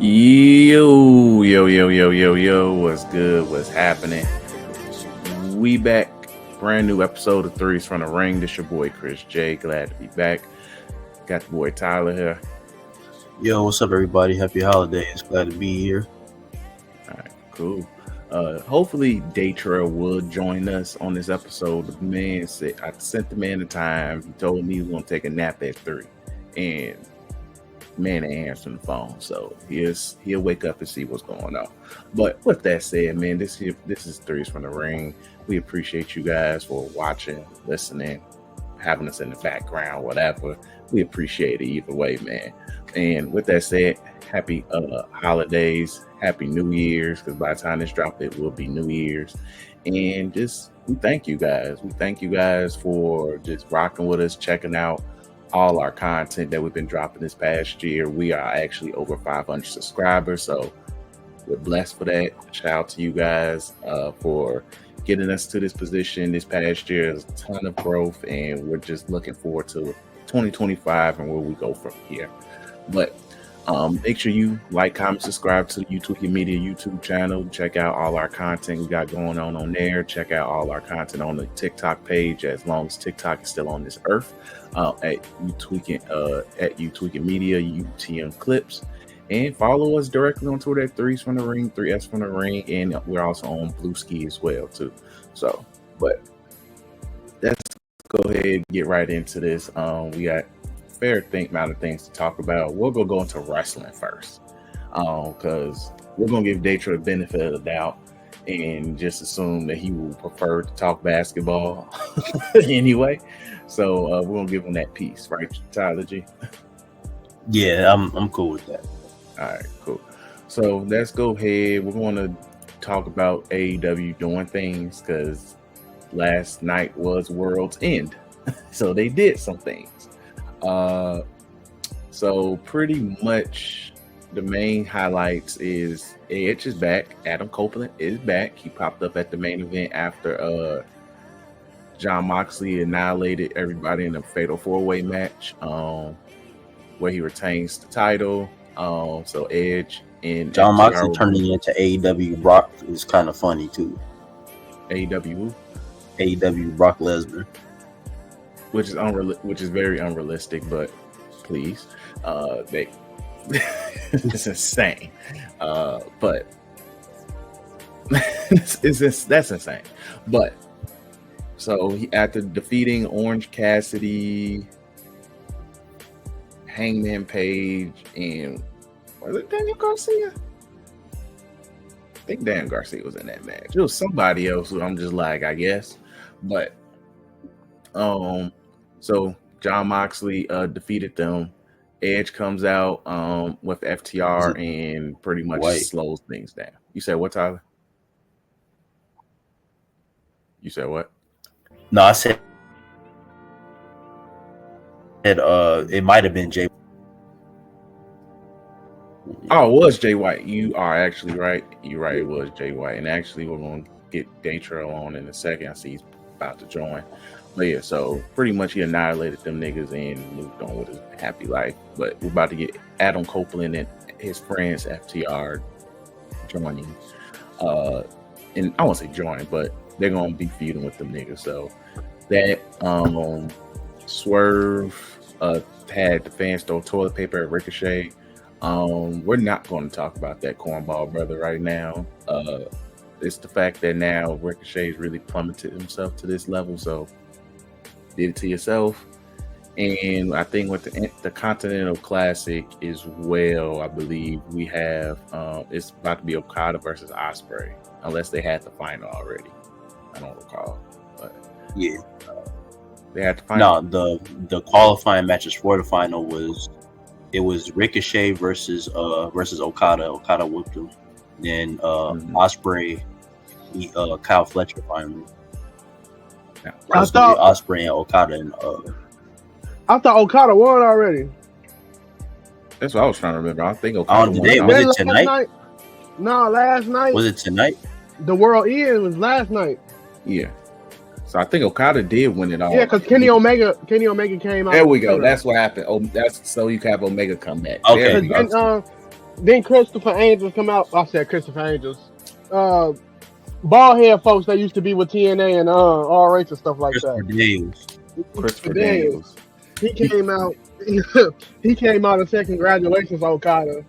Yo, what's good? What's happening? We back, brand new episode of Threes from the Ring. This your boy Chris J. Glad to be back. Got the boy Tyler here. Yo, what's up, everybody? Happy holidays. Glad to be here. All right, cool. Hopefully Daytrail will join us on this episode. The man said I sent the man the time. He told me he was gonna take a nap at 3, and man ain't answering the phone, so he'll wake up and see what's going on. But with that said, man, this is Threes from the Ring. We appreciate you guys for watching, listening, having us in the background, whatever. We appreciate it either way, man. And with that said, happy holidays, happy New Year's, because by the time this drops, it will be New Year's. And we thank you guys. We thank you guys for just rocking with us, checking out all our content that we've been dropping this past year. We are actually over 500 subscribers, so we're blessed for that. Shout out to you guys for getting us to this position this past year. There's a ton of growth, and we're just looking forward to 2025 and where we go from here. But make sure you like, comment, subscribe to the Tweeking Media YouTube channel. Check out all our content we got going on there. Check out all our content on the TikTok page, as long as TikTok is still on this earth. At Tweeking Media, UTM Clips, and follow us directly on Twitter at 3s from the Ring, 3S from the Ring, and we're also on Blue Ski as well too. So, but let's go ahead and get right into this. We got fair amount of things to talk about. We'll go into wrestling first, because we're gonna give Daytra the benefit of the doubt and just assume that he will prefer to talk basketball anyway. So we're gonna give him that piece, right, Tyler G? Yeah, I'm cool with that. All right, cool. So let's go ahead. We're gonna talk about AEW doing things, because last night was World's End, so they did some things. So pretty much the main highlights is Edge is back. Adam Copeland is back. He popped up at the main event after John Moxley annihilated everybody in a fatal 4-way match, where he retains the title. So Edge and John Moxley turning into AEW Brock is kind of funny too. AEW Brock Lesnar, which is very unrealistic, but please, it's insane. But that's insane. But so he, after defeating Orange Cassidy, Hangman Page, and was it Daniel Garcia? I think Daniel Garcia was in that match. It was somebody else who I'm just like, I guess. But so John Moxley defeated them. Edge comes out with FTR and pretty much slows things down. You said what, Tyler? You said what? No, I said it might have been Jay. Oh, it was Jay White. You are actually right. You're right. It was Jay White. And actually, we're going to get Daytrail on in a second. I see he's about to join. But yeah, so pretty much he annihilated them niggas and moved on with his happy life. But we're about to get Adam Copeland and his friends FTR joining. And I won't say join, but they're going to be feuding with them niggas. So that Swerve had the fans throw toilet paper at Ricochet. We're not going to talk about that cornball brother right now. It's the fact that now Ricochet's really plummeted himself to this level, so did it to yourself. And I think with the Continental Classic as well, I believe we have it's about to be Okada versus Ospreay, unless they had the final already. I don't recall, but yeah, they had the final. No, the qualifying matches for the final was Ricochet versus Okada. Okada whooped him. Then Ospreay beat Kyle Fletcher finally. Yeah. I thought Ospreay and Okada and I thought Okada won already. That's what I was trying to remember. I think Okada won. Was it tonight? No, last night. Was it tonight? The World End was last night. Yeah. So I think Okada did win it all. Yeah, because Kenny Omega came out. There we go. That's what happened. Oh, that's so you can have Omega come back. Okay. Then Christopher Angels come out. I said Christopher Angels. Bald head folks that used to be with TNA and RH and stuff like Christopher that. Daniels. Christopher Daniels. He came out. He came out and said congratulations, Okada,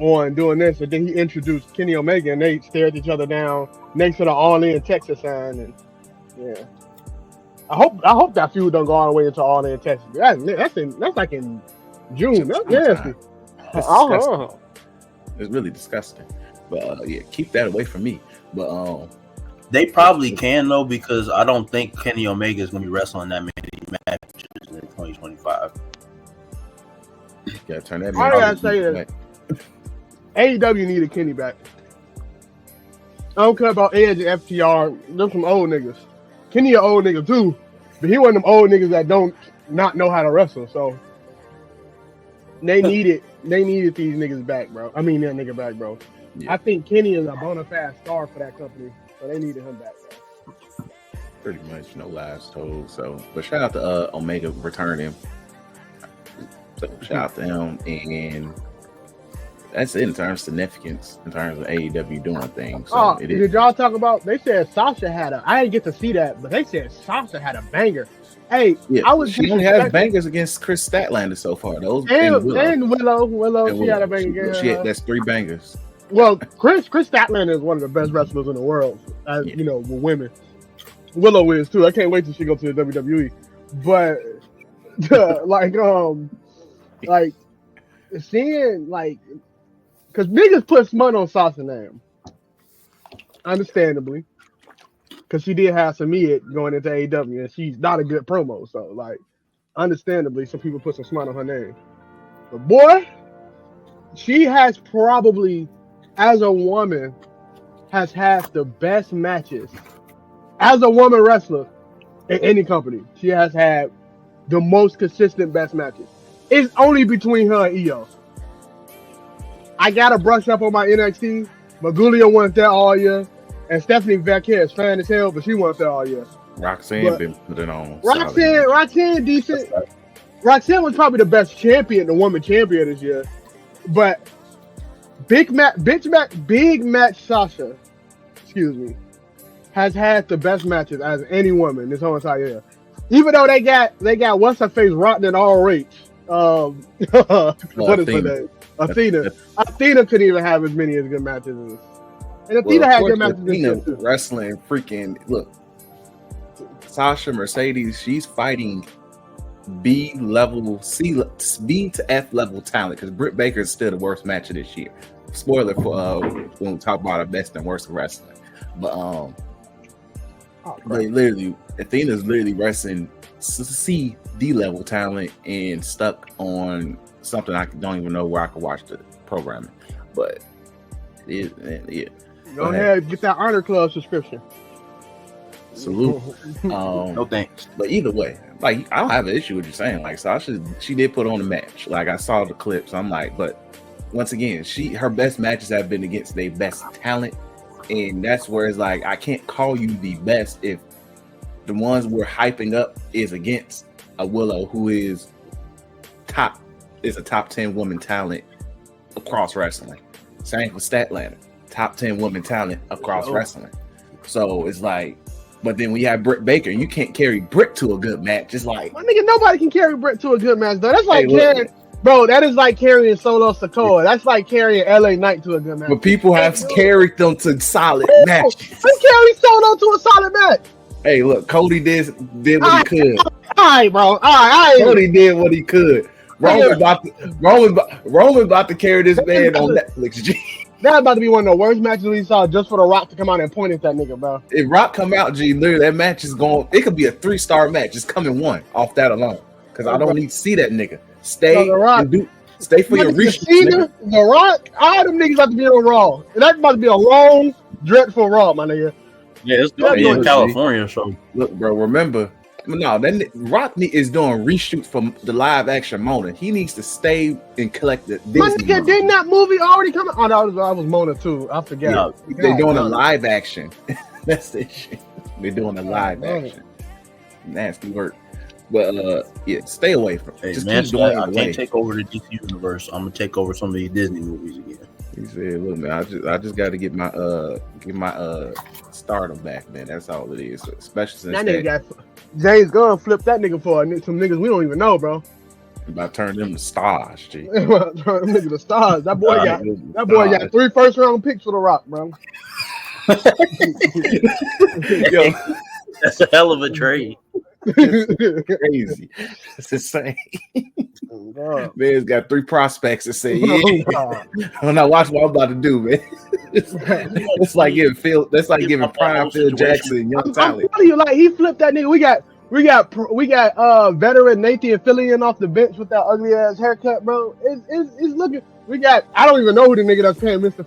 on doing this, and then he introduced Kenny Omega, and they stared each other down next to the All In Texas sign, and yeah. I hope that feud don't go all the way into All In Texas. That's like in June. That's nasty. It's really disgusting. But yeah, keep that away from me. But they probably can though, because I don't think Kenny Omega is going to be wrestling that many matches in 2025. Yeah, turn that. I gotta say this. AEW needed Kenny back. I don't care about Edge and FTR. Them some old niggas. Kenny an old nigga too, but he one of them old niggas that don't not know how to wrestle. So they needed these niggas back, bro. I mean that nigga back, bro. Yeah. I think Kenny is a bona fide star for that company, so they needed him back, bro. Pretty much, no lies told. So, but shout out to Omega returning. So shout out to him, and that's it in terms of significance, in terms of AEW doing things. So did y'all talk about? They said Sasha had I didn't get to see that, but they said Sasha had a banger. Hey, yeah, she only has bangers against Chris Statlander so far. Those and Willow, she had a banger. That's 3 bangers. Well, Chris Statlander is one of the best wrestlers in the world, you know, with women. Willow is too. I can't wait till she goes to the WWE. But like seeing because niggas put smut on Sasha's name, understandably, because she did have some mid going into AEW, and she's not a good promo. So understandably, some people put some smut on her name. But boy, she has probably, as a woman, has had the best matches. As a woman wrestler in any company, she has had the most consistent best matches. It's only between her and Io. I gotta brush up on my NXT. Maguglia wasn't there all year, and Stephanie Vacquer is fan as hell, but she wasn't there all year. Roxanne been putting on. Roxanne decent. Roxanne was probably the best champion, the woman champion this year. But Big Match Sasha, excuse me, has had the best matches as any woman this whole entire year. Even though they got what's her face rotting in RH. What is her name? Athena. Athena couldn't even have as many as good matches as. And Athena had good matches. Athena wrestling freaking look. Sasha Mercedes, she's fighting B to F level talent, because Britt Baker is still the worst match of this year. Spoiler for when we talk about our best and worst wrestling. But Athena's literally wrestling C D level talent and stuck on something I don't even know where I could watch the programming. But go ahead, get that Honor Club subscription. Salute. No thanks. But either way, I don't have an issue with you saying Sasha. She did put on a match. I saw the clips. I'm but once again, her best matches have been against their best talent, and that's where it's I can't call you the best if the ones we're hyping up is against a Willow who is a top 10 woman talent across wrestling. Same for Statlander, top 10 woman talent across wrestling. So it's but then when you have Britt Baker, you can't carry Britt to a good match. It's my nigga, nobody can carry Britt to a good match though. That's that is like carrying Solo SIKOA. That's like carrying LA Knight to a good match. But people have carried them to solid matches. They carry Solo to a solid match. Hey, look, Cody did what he could. All right, bro. All right. Cody did what he could. Roman about to carry this man on Netflix. G. That's about to be one of the worst matches we saw, just for The Rock to come out and point at that nigga, bro. If Rock come out, G, literally that match is going. It could be a 3-star match. It's coming one off that alone, because I don't need to see that nigga. Stay for your reshoot. The Rock, all them niggas have to be on Raw, and that's about to be a long, dreadful Raw, my nigga. Yeah, it's going to be in California. So look, bro, remember. No, that Rock is doing reshoots from the live action Mona. He needs to stay and collect the Disney. My nigga, didn't that movie already come out? Oh, that was Mona too. I forget. No, they're doing a live action. That's the shit. They're doing a live action. Nasty work. But yeah, stay away from. Hey, just man, keep doing I it can't away. take over the DC universe. I'm gonna take over some of these Disney movies again. He said, "Look, man, I just got to get my stardom back, man. That's all it is. Especially since That nigga got James Gunn flipped that nigga for some niggas we don't even know, bro. about turn them to stars, G. Turn them niggas to stars. That boy got Stars. 3 first-round picks for the Rock, bro. Yo, That's a hell of a trade. crazy. It's insane. Man's got 3 prospects that say, "Yeah." When I watch what I'm about to do, man, it's like giving Phil. That's like giving prime Phil Jackson young I'm talent. telling you, like he flipped that nigga. We got veteran Nathan Fillion off the bench with that ugly ass haircut, bro. It's looking. I don't even know who the nigga that's paying Mr.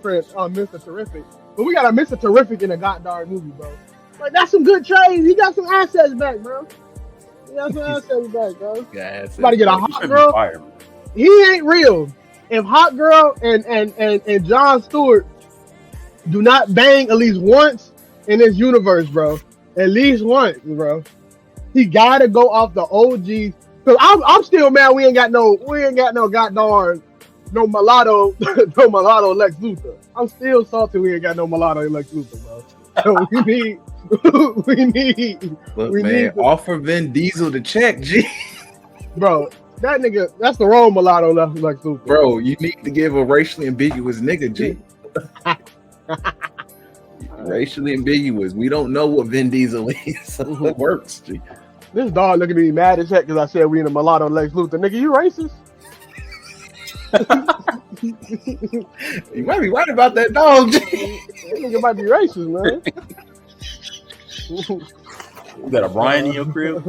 Terrific, but we got a Mr. Terrific in a goddamn movie, bro. Like that's some good trades. He got some assets back, bro. He got some assets back, bro. Yeah, About to get a hot girl. He ain't real. If Hot Girl and Jon Stewart do not bang at least once in this universe, bro. At least once, bro. He gotta go off the OGs. Cause I'm still mad we ain't got no goddamn no mulatto Lex Luthor. I'm still salty we ain't got no mulatto Lex Luthor, bro. So we need offer Vin Diesel the check, G. Bro, that nigga, that's the wrong mulatto Lex Luthor. Bro, you need to give a racially ambiguous nigga, G. Racially ambiguous. We don't know what Vin Diesel is, so it works, G. This dog looking at me mad as heck because I said we in a mulatto Lex Luthor. Nigga, you racist? You might be right about that dog, G. That nigga might be racist, man. You got a Brian in your crib?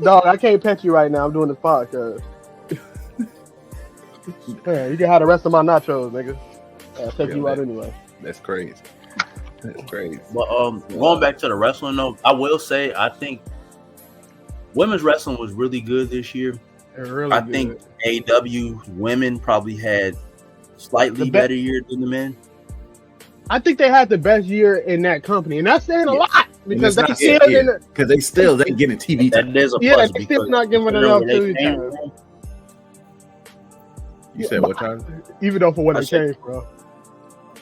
Dog, I can't pet you right now. I'm doing this podcast. Man, you can have the rest of my nachos, nigga. I'll take you out anyway. That's crazy. That's crazy. But going back to the wrestling though, I will say I think women's wrestling was really good this year. Really I think AEW women probably had slightly better year than the men. I think they had the best year in that company, and that's saying a lot because they still they getting TV time. That is a plus. They still not giving enough TV time. You said what time? Even though for what they came from.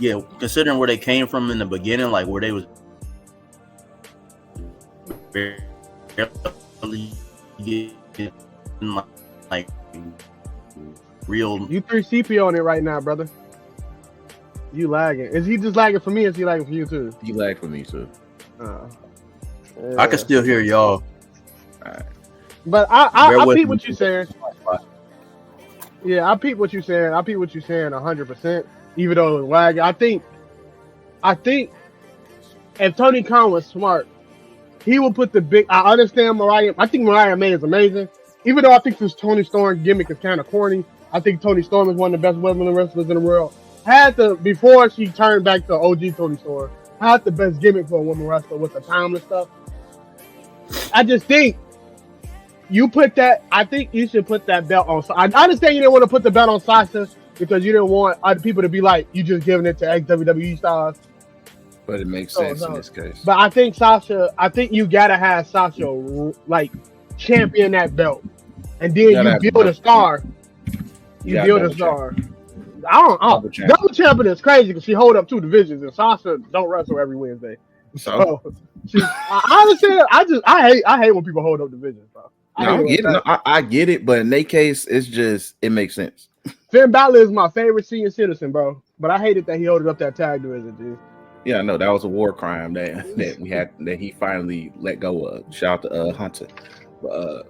Yeah, considering where they came from in the beginning, like where they was like real. You 3CP on it right now, brother. You lagging. Is he just lagging for me or is he lagging for you too? He lagged for me too. I can still hear y'all. Right. But I peep what you're saying. Yeah, I peep what you're saying. 100%. Even though it's lagging, I think if Tony Khan was smart, he would put the big. I understand Mariah. I think Mariah May is amazing. Even though I think this Tony Storm gimmick is kind of corny, I think Tony Storm is one of the best women wrestlers in the world. Before she turned back to OG Tony Storm, had the best gimmick for a woman wrestler with the timeless stuff. I just think I think you should put that belt on. I understand you didn't want to put the belt on Sasha because you didn't want other people to be like, you just giving it to ex-WWE stars. But it makes sense in this case. But I think you gotta have Sasha like champion that belt, and then you build a star. You build a star. Double champion is crazy because she hold up 2 divisions, and Sasha don't wrestle every Wednesday. So I hate when people hold up divisions, bro. I get it, but in their case, it makes sense. Finn Balor is my favorite senior citizen, bro. But I hated that he held up that tag division, dude. Yeah, no, that was a war crime that he finally let go of. Shout out to Hunter. But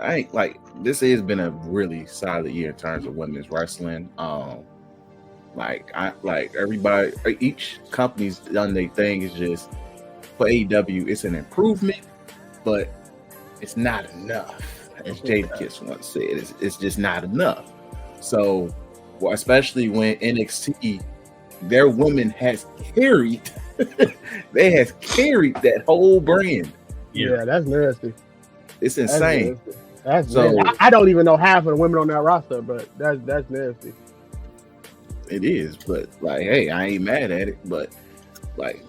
I ain't like this has been a really solid year in terms of women's wrestling. Everybody, each company's done their thing. Is just for AEW, it's an improvement, but it's not enough. As Jadakiss once said, it's just not enough. So, especially when NXT, their women has carried, that whole brand. Yeah, that's nasty. It's insane. That's so nasty. I don't even know half of the women on that roster, but that's nasty. It is, but like, hey, I ain't mad at it. But like,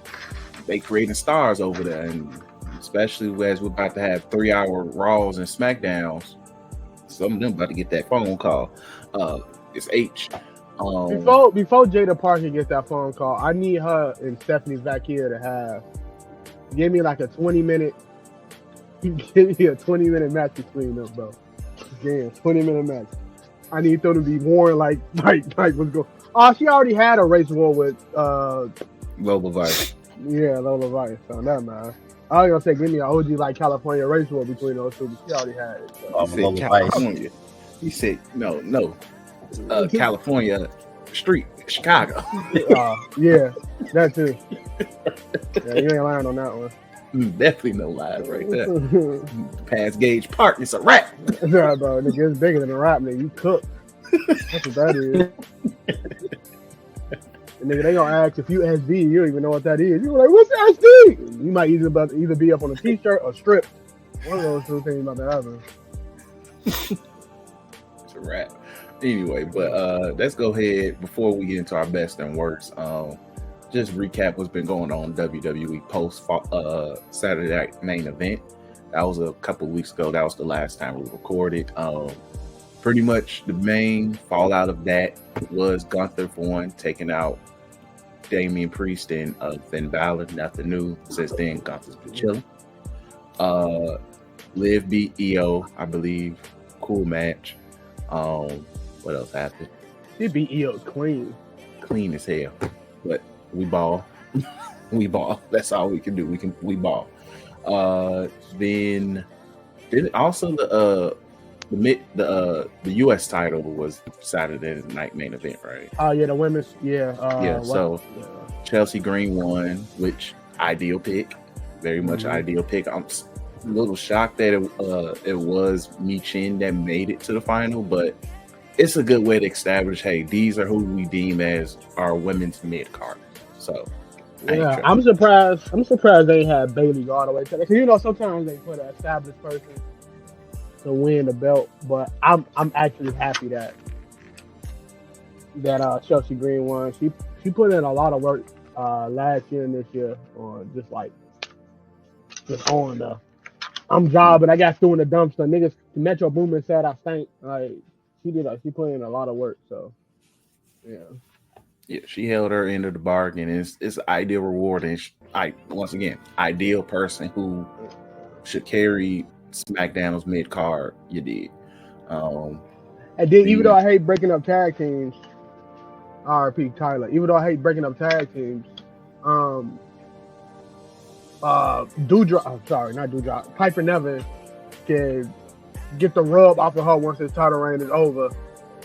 they creating stars over there, and especially as we're about to have 3-hour Raws and SmackDowns. Some of them about to get that phone call. It's H. Before Jada Parker gets that phone call, I need her and Stephanie back here to give me like a 20-minute. Give me a 20-minute match between them, bro. Damn, 20-minute match. I need them to be worn like what's going. Oh, she already had a race war with Lola Vice. Yeah, Lola Vice. So that man. I was gonna say give me an OG like California race war between those two, but she already had it. So. He said California. He said no. California Street, Chicago. Yeah, that too. Yeah, you ain't lying on that one. Definitely no lies right there. Past Gage Park, it's a rap. Yeah, bro, nigga, it's bigger than a rap, nigga. You cook. That's what that is. And nigga, they gonna ask if you SD, you don't even know what that is. You're like, what's SD? You might either be up on a t-shirt or strip. One of those two things about to happen. It's a wrap. Anyway, but let's go ahead before we get into our best and worst. Just recap what's been going on in WWE post Saturday night main event. That was a couple weeks ago. That was the last time we recorded. Pretty much the main fallout of that was Gunther for one taking out Damian Priest and Finn Balor. Nothing new since then. Gunther's been chilling. Liv beat EO, I believe. Cool match. What else happened? She beat EO clean as hell. But we ball. We ball. That's all we can do. We ball. Then also the US title was Saturday night main event, right? Oh yeah, the women's So Chelsea Green won, which ideal pick, very much ideal pick. I'm a little shocked that it was Michin that made it to the final, but it's a good way to establish, hey, these are who we deem as our women's mid card. So yeah, I'm surprised they had Bailey all the way to that. Sometimes they put an established person to win the belt, but I'm actually happy that Chelsea Green won. She put in a lot of work last year and this year on just on the I'm jobbing. I got through in the dumpster. Niggas Metro Boomin said I stink. Like she put in a lot of work. So yeah, she held her end of the bargain. It's ideal reward, and once again, ideal person who should carry SmackDown's mid card. You did. And then even though I hate breaking up tag teams, RP Tyler. Even though I hate breaking up tag teams, Piper Nevin can get the rub off of her once his title reign is over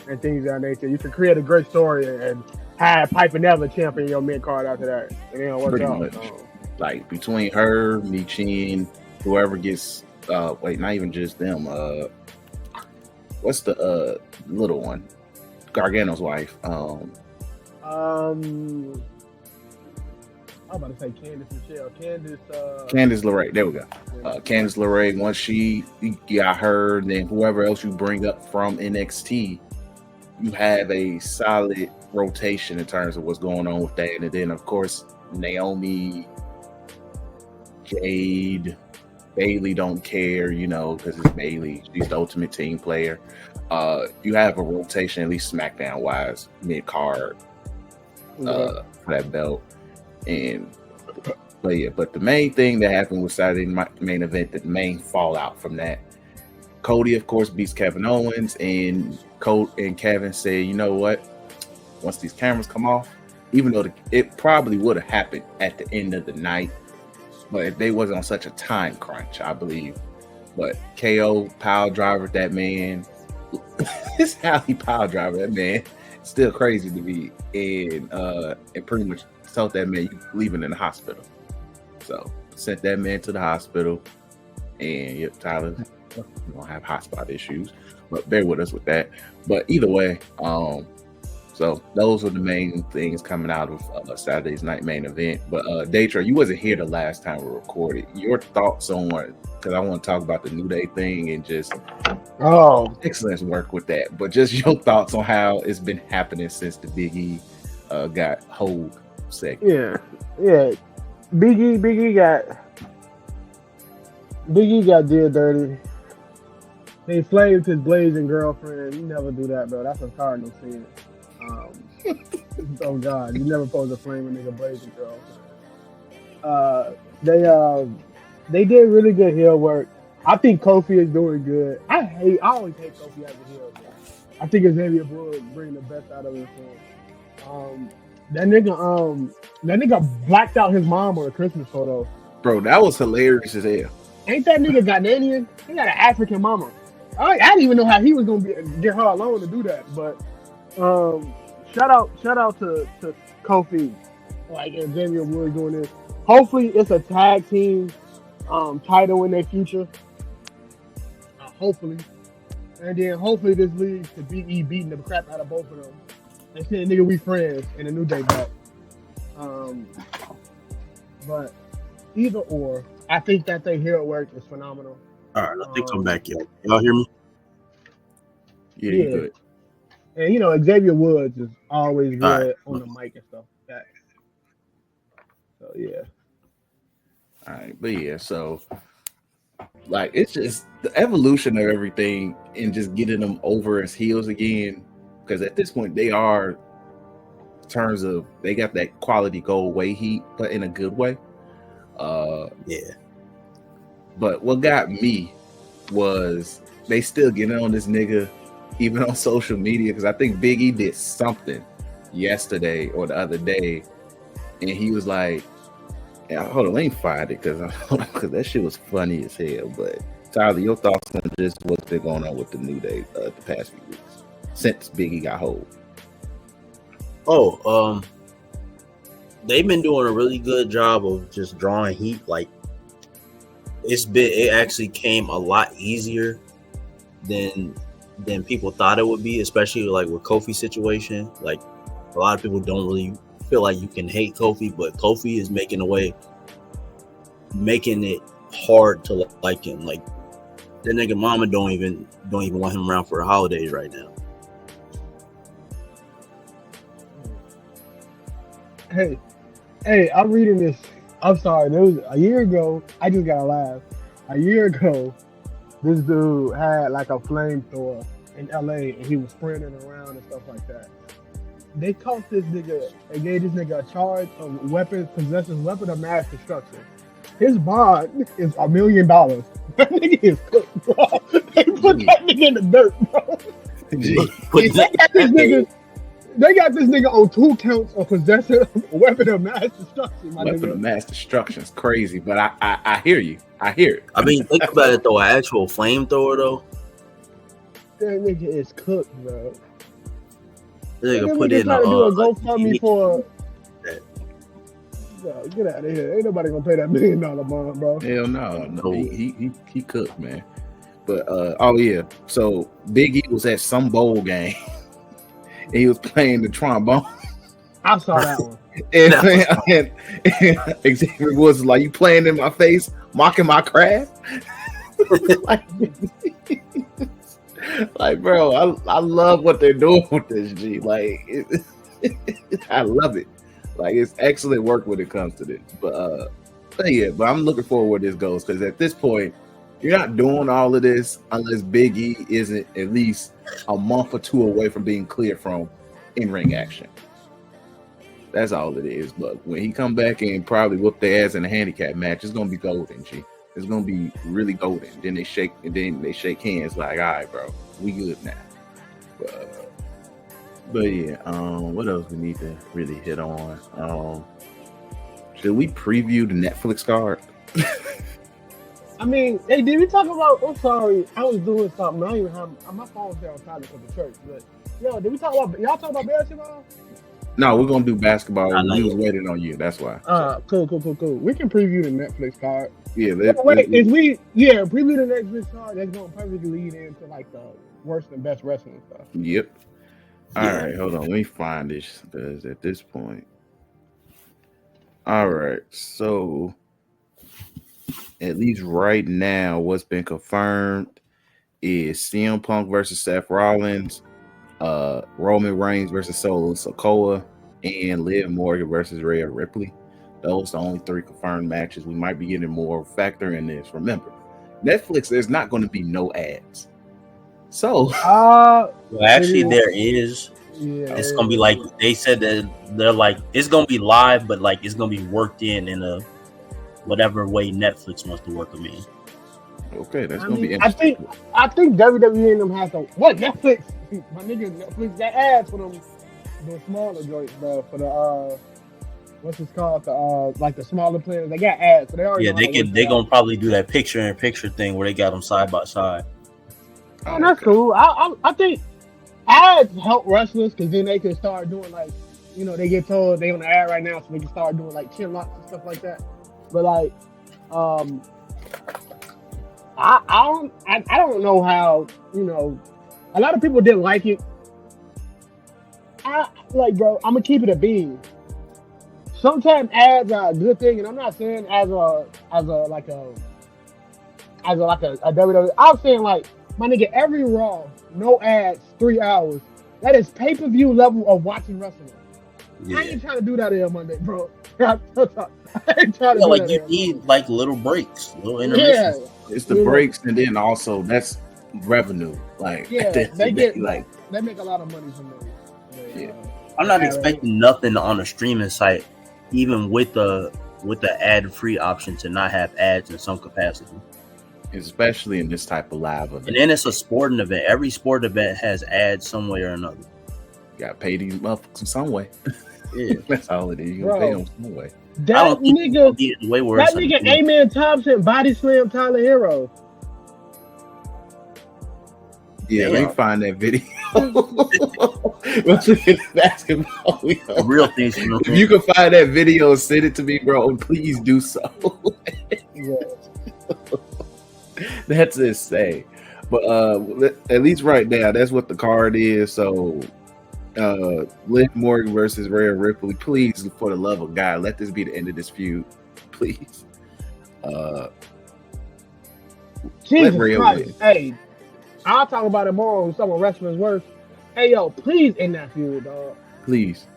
and things of that nature. You can create a great story and have Piper Nevin champion your mid card after that. And it'll work out. Like between her, Michin, whoever gets not even just them. What's the little one? Gargano's wife. I'm about to say Candice Michelle. Candice LeRae. There we go. Candice LeRae. Once you got her, then whoever else you bring up from NXT, you have a solid rotation in terms of what's going on with that. And then, of course, Naomi, Jade, Bailey don't care, because it's Bailey. She's the ultimate team player. You have a rotation, at least SmackDown wise, mid card for that belt. But the main thing that happened with Saturday main event, the main fallout from that, Cody, of course, beats Kevin Owens, and Kevin said, you know what? Once these cameras come off, even though it probably would have happened at the end of the night, but if they wasn't on such a time crunch, I believe. But KO power driver that man. This is how he power driver that man. Still crazy to me, and pretty much told that man you leaving in the hospital. So sent that man to the hospital, and Tyler, you don't have hotspot issues, but bear with us with that. But either way, so those were the main things coming out of Saturday's night main event. But Daytra, you wasn't here the last time we recorded. Your thoughts on because I want to talk about the New Day thing and just excellent work with that. But just your thoughts on how it's been happening since the Big E got hold second. Yeah. Big E got Big E got did dirty. He flamed his blazing girlfriend. You never do that, bro. That's a cardinal sin. Oh God, you never supposed to flame a nigga blazing girlfriend. They did really good heel work. I think Kofi is doing good. I always hate Kofi as a heel. I think Xavier Woods bring the best out of him. That nigga blacked out his mom on a Christmas photo. Bro, that was hilarious as hell. Ain't that nigga Ghanaian? He got an African mama. I didn't even know how he was gonna get her alone to do that. But shout out to Kofi, like and Xavier Woods doing this. Hopefully it's a tag team title in their future. Hopefully. And then hopefully this leads to Big E beating the crap out of both of them. And saying, nigga, we friends in a New Day back. But either or, I think that their heel work is phenomenal. All right, I think I'm back, y'all hear me? Yeah, you good. And you know, Xavier Woods is always good on the mic and stuff like that. So yeah. All right, but yeah, so like it's just the evolution of everything and just getting them over as heels again. Because at this point they are, in terms of they got that quality go away heat, but in a good way. Yeah. But what got me was they still getting on this nigga even on social media, because I think Big E did something yesterday or the other day, and he was like, hold on, let me find it because that shit was funny as hell. But Tyler, your thoughts on just what's been going on with the New Day the past few weeks since Big E got hold? They've been doing a really good job of just drawing heat. Like it actually came a lot easier than people thought it would be, especially like with Kofi's situation. Like a lot of people don't really feel like you can hate Kofi, but Kofi is making it hard to like him. Like that nigga mama don't even want him around for the holidays right now. Hey, I'm reading this. I'm sorry. There was a year ago. I just gotta laugh. A year ago, this dude had like a flamethrower in LA and he was spraying it around and stuff like that. They caught this nigga and gave this nigga a charge of possession weapon of mass destruction. His bond is $1 million. That nigga is cooked, bro. They put that nigga in the dirt, bro. They got this nigga on 2 counts of possession of a weapon of mass destruction. Weapon of mass destruction is crazy, but I hear you. I hear it. I mean, think about it though. An actual flamethrower though. That nigga is cooked, bro. They nigga put in a GoFundMe for. No, get out of here. Ain't nobody gonna pay that $1 million bond, bro. Hell no. He cooked, man. But so Big E was at some bowl game. And he was playing the trombone. I saw that one. and Xavier Woods was like, "You playing in my face, mocking my craft?" like, bro, I love what they're doing with this G. Like, I love it. Like, it's excellent work when it comes to this. But I'm looking forward where this goes, because at this point, you're not doing all of this unless Big E isn't at least a month or 2 away from being cleared from in-ring action. That's all it is. But when he come back and probably whoop their ass in a handicap match, it's gonna be golden, G. It's gonna be really golden. Then they shake hands like, all right, bro, we good now. But yeah, what else we need to really hit on? Should we preview the Netflix card? I mean, hey, did we talk about? I'm sorry, I was doing something. I don't even have my phone's down silent for the church. But yo, did we talk about? Y'all talk about basketball? No, we're gonna do basketball. We was waiting on you. That's why. Cool. We can preview the Netflix card. Yeah. Preview the Netflix card. That's gonna perfectly lead into like the worst and best wrestling stuff. Yep. All right, hold on. Let me find this, because at this point. All right, so at least right now, what's been confirmed is CM Punk versus Seth Rollins, Roman Reigns versus Solo Sikoa, and Liv Morgan versus Rhea Ripley. Those are the only 3 confirmed matches. We might be getting more factor in this. Remember, Netflix, there's not going to be no ads. So, well, actually, there is. Yeah, it's gonna be like they said that they're like it's gonna be live, but like it's gonna be worked in a whatever way Netflix wants to work them in. Okay, that's gonna be interesting. I think WWE and them have to what Netflix. My nigga, Netflix got ads for them, the smaller joints, bro. For the what's it called? The like the smaller players, they got ads. So they already they gonna probably do that picture-in-picture thing where they got them side by side. Oh, that's cool. I think ads help wrestlers because then they can start doing like, you know, they get told they on the ad right now, so they can start doing like chin locks and stuff like that. But like, I don't know how, you know, a lot of people didn't like it. Bro, I'm gonna keep it a bean. Sometimes ads are a good thing, and I'm not saying as a WWE. I'm saying like, my nigga, every Raw, no ads, 3 hours. That is pay-per-view level of watching wrestling. Yeah. I ain't trying to do that on Monday, bro. I ain't trying to do like that you need like little breaks, little intermissions. Yeah, it's the breaks, and then also that's revenue. Like, yeah, they make a lot of money from those. Yeah, I'm not expecting nothing on a streaming site, even with the ad-free option, to not have ads in some capacity. Especially in this type of live event. And then it's a sporting event. Every sport event has ads some way or another. You gotta pay these motherfuckers some way. Yeah, that's all it is. You gotta pay them some way. That nigga Amen Thompson body slam Tyler Hero. Yeah, let me find that video. Let's look at basketball. Real things. If you can find that video, send it to me, bro. Please do so. Yeah. That's insane. But at least right now, that's what the card is. So Liv Morgan versus Rhea Ripley. Please, for the love of God, let this be the end of this feud. Please. Jesus Christ. Hey, I'll talk about it more on some of wrestling's worth. Hey, yo, please end that feud, dog. Please,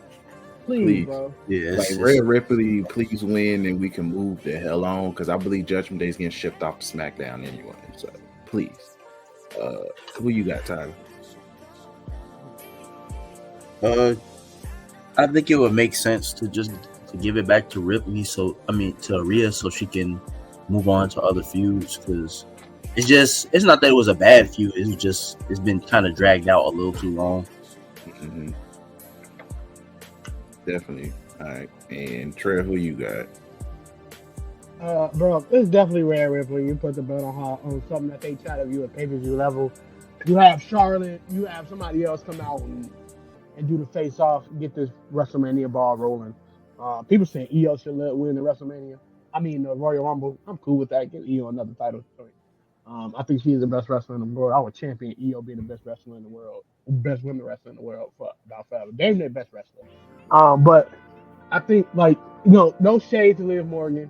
bro. Yeah, like Rhea Ripley, please win, and we can move the hell on, because I believe Judgment Day is getting shipped off to SmackDown anyway. So please, who you got, Tyler? I think it would make sense to just give it back to Ripley. To Rhea, so she can move on to other feuds, because it's not that it was a bad feud. It's been kind of dragged out a little too long. Mm-hmm. Definitely. All right. And Trey, who you got? Bro, it's definitely Rhea Ripley. You put the belt on something that they try to view at pay-per-view level. You have Charlotte, you have somebody else come out and do the face-off, get this WrestleMania ball rolling. People saying Io should win the WrestleMania. I mean, the Royal Rumble. I'm cool with that. Give Io another title. I think she's the best wrestler in the world. I would champion Io being the best wrestler in the world, best women wrestler in the world for about forever. Damn near best wrestler. But I think, like, you know, no shade to Liv Morgan,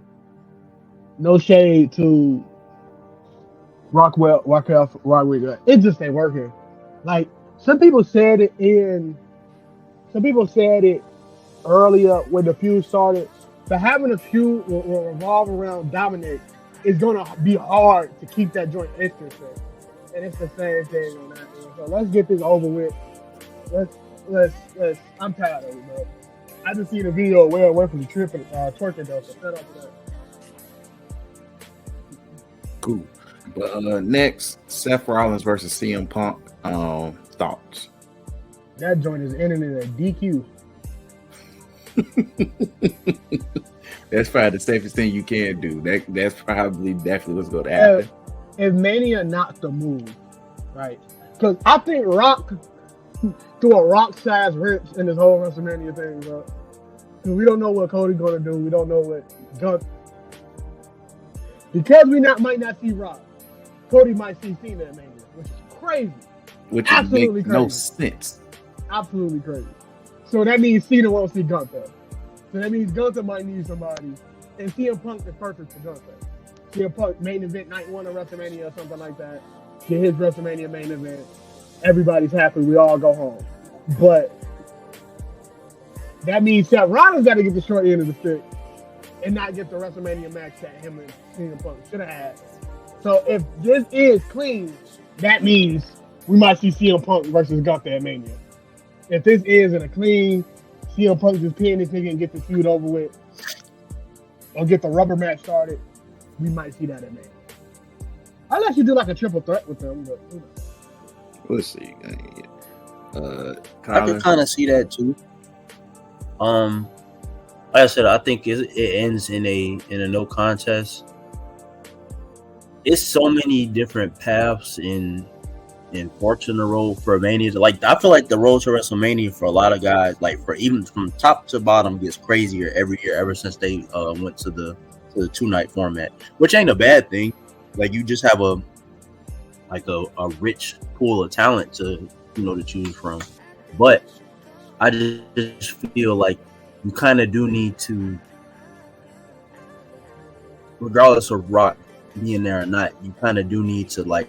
no shade to Raquel Rodriguez. It just ain't working. Like, some people said it earlier when the feud started, but having a feud will revolve around Dominic is gonna be hard to keep that joint interesting. And it's the same thing on that end. So let's get this over with. Let's I'm tired of it, bro. I just seen a video where it went from the trip and twerking though, so set up for that. Cool. But next, Seth Rollins versus CM Punk. Thoughts? That joint is ending in a DQ. That's probably the safest thing you can do. That's probably definitely what's going to happen. If Mania not the move, right? Because I think Rock threw a rock-sized wrench in this whole WrestleMania thing, bro. Because we don't know what Cody's going to do. We don't know what Gunther. Because we might not see Rock, Cody might see Cena at Mania, which is crazy. Which absolutely makes no sense. Absolutely crazy. So that means Cena won't see Gunther. So that means Gunther might need somebody. And CM Punk is perfect for Gunther. CM Punk main event night 1 of WrestleMania or something like that. Get his WrestleMania main event. Everybody's happy. We all go home. But that means Seth Rollins got to get the short end of the stick and not get the WrestleMania match that him and CM Punk should have had. So if this is clean, that means we might see CM Punk versus Gunther at Mania. If this is in a clean, CM Punk just pin this nigga and get the feud over with, or get the rubber match started, we might see that at Mania. Unless you do like a triple threat with them, but you know. We'll see. I can kind of see that too. Like I said, I think it ends in a no contest. It's so many different paths in forks in the road for Mania. Like I feel like the road to WrestleMania for a lot of guys, like for even from top to bottom, gets crazier every year ever since they went to the 2-night format, which ain't a bad thing. Like you just have a rich pool of talent to choose from. But I just feel like you kind of do need to, regardless of Rock being there or not, you kind of do need to like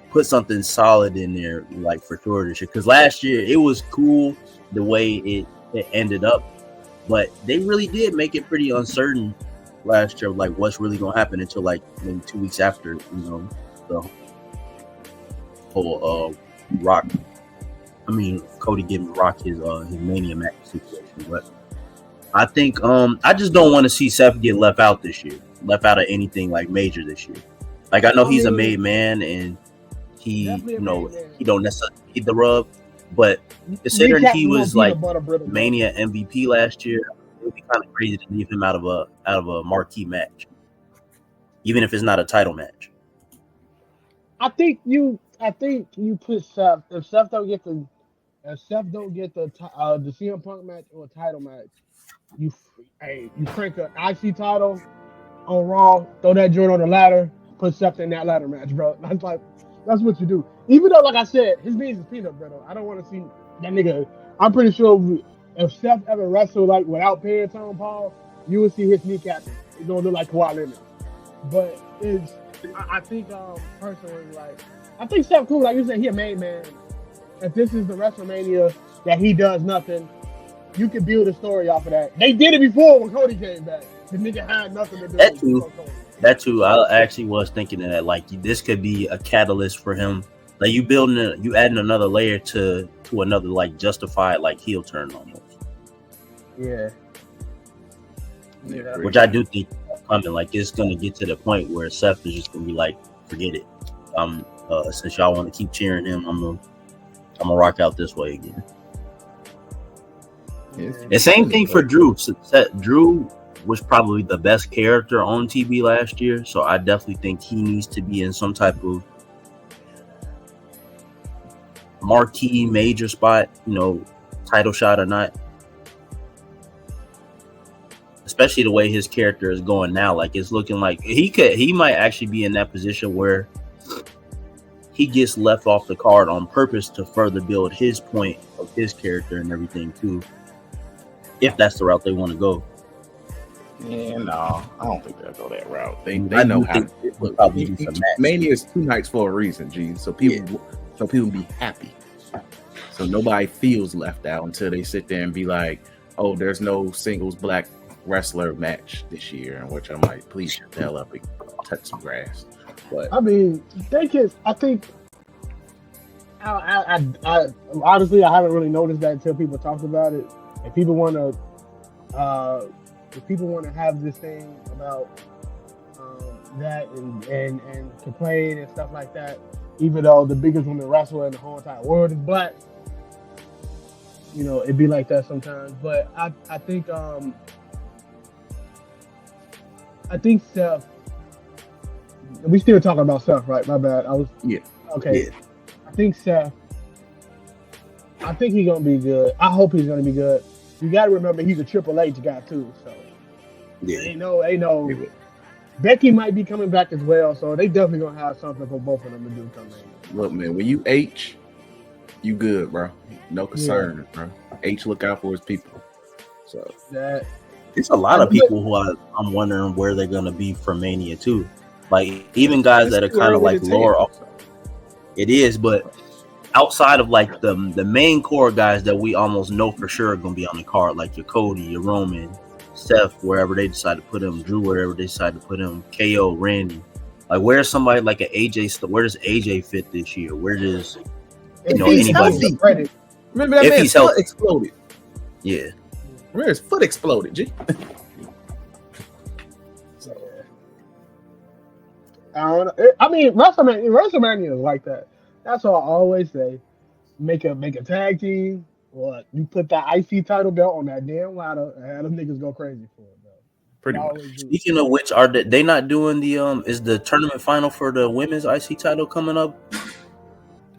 put something solid in there, like for sure this year. Because last year it was cool the way it ended up, but they really did make it pretty uncertain last year, like what's really gonna happen until like maybe 2 weeks after, the whole Cody giving Rock his Mania match situation. But I think I just don't want to see Seth get left out this year, left out of anything like major this year. Like I know he's a made man and he he don't necessarily need the rub, but considering he was like Mania MVP last year, it would be kind of crazy to leave him out of a marquee match, even if it's not a title match. I think you put Seth. If Seth don't get the CM Punk match or a title match, you crank an IC title on Raw, throw that joint on the ladder, put Seth in that ladder match, bro. That's what you do. Even though, like I said, his knees is peanut brittle. I don't want to see that nigga. I'm pretty sure if Seth ever wrestled like without paying Tom Paul, you would see his kneecap. It's gonna look like Kawhi Leonard. But I think personally, like I think Seth cool. Like you said, he a made man. If this is the WrestleMania that he does nothing, you can build a story off of that. They did it before when Cody came back. The nigga had nothing to do with Cody. That too. I actually was thinking of that. Like this could be a catalyst for him. Like you adding another layer to another like justified like heel turn almost. Yeah. Which I do think is coming. Like it's gonna get to the point where Seth is just gonna be like, forget it. Since y'all want to keep cheering him, I'm gonna rock out this way again. And same thing for Drew. Drew was probably the best character on TV last year, so I definitely think he needs to be in some type of marquee major spot, title shot or not. Especially the way his character is going now, like it's looking like he might actually be in that position where he gets left off the card on purpose to further build his point of his character and everything too, if that's the route they want to go. Yeah, no, I don't think they'll go that route. They know how. Mania is 2 nights for a reason, G. So people be happy. So nobody feels left out until they sit there and be like, "Oh, there's no singles black wrestler match this year," in which I'm like, "Please shut the hell up and touch some grass." But I mean, they can. I think. I honestly I haven't really noticed that until people talked about it. If people want to have this thing about that and complain and stuff like that, even though the biggest woman wrestler in the whole entire world is black, it'd be like that sometimes. But I think Seth. We still talking about Seth, right? My bad. Okay. Yeah. I think Seth. I think he's gonna be good. I hope he's gonna be good. You gotta remember he's a Triple H guy too, so yeah. Ain't no. Becky might be coming back as well, so they definitely gonna have something for both of them to do coming. Look, man, when you H, you good, bro. No concern, bro. H look out for his people. So it's a lot of people who I'm wondering where they're gonna be for Mania too. Like even guys that are kind of like lower. It is, but outside of like the main core guys that we almost know for sure are gonna be on the card, like your Cody, your Roman, Seth wherever they decide to put him, Drew wherever they decide to put him, KO, Randy. Like, where's somebody like an AJ? Where does AJ fit this year? Where does anybody? Healthy. Remember that man's foot exploded. Yeah. Remember his foot exploded, G. I don't know. I mean, WrestleMania is like that. That's what I always say. Make a tag team. What you put that IC title belt on that damn ladder and have them niggas go crazy for it, though. Pretty much. Speaking of which, are they not doing the is the tournament final for the women's IC title coming up?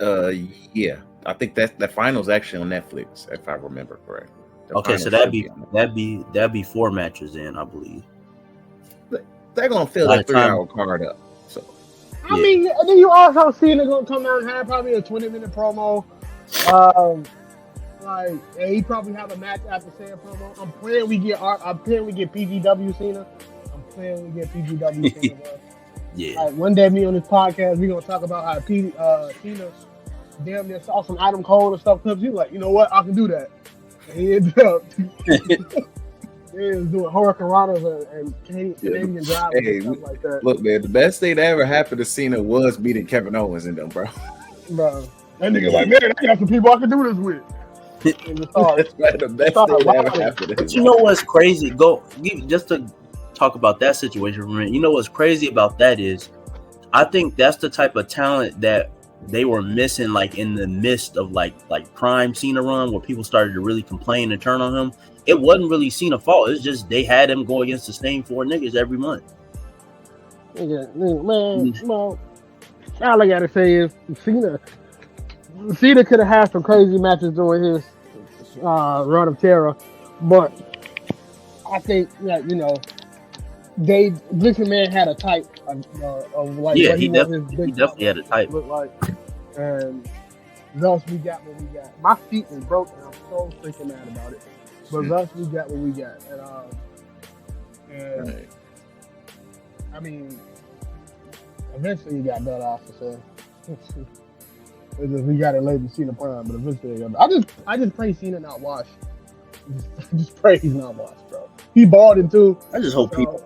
Yeah. I think that final's actually on Netflix, if I remember correct. Okay, so that'd be 4 matches in, I believe. They're gonna fill that 3-hour card up. So I mean, and then you also see they're gonna come out and have probably a 20-minute promo. And he probably have a match after saying promo. I'm praying we get PGW Cena. I'm praying we get PGW Cena. Yeah. Like, one day, me on this podcast, we're gonna talk about how Cena damn near saw some Adam Cole and stuff. Because he's like, you know what, I can do that. And he ended up doing Hurricane Ranas and Canadian drivers and stuff like that. Look, man, the best thing that ever happened to Cena was beating Kevin Owens in them, bro. Bro, that nigga like, man, I got some people I can do this with. That's right, the best thing that ever happened to him. But you know what's crazy? Just to talk about that situation for a minute. You know what's crazy about that is, I think that's the type of talent that they were missing, like in the midst of like prime Cena run, where people started to really complain and turn on him. It wasn't really Cena's fault. It's just they had him go against the same 4 niggas every month. Man, well, all I gotta say is Cena could have had some crazy matches during his run of terror, but I think that Vince McMahon had a type of like he definitely had a type. Look like, and thus we got what we got. My feet is broken. I'm so freaking mad about it, but thus we got what we got. And Right. I mean, eventually he got done off. So we got it late in Cena Prime, but eventually he got. I just pray Cena not washed. I just pray he's not washed, bro. He balding too. I just hope people.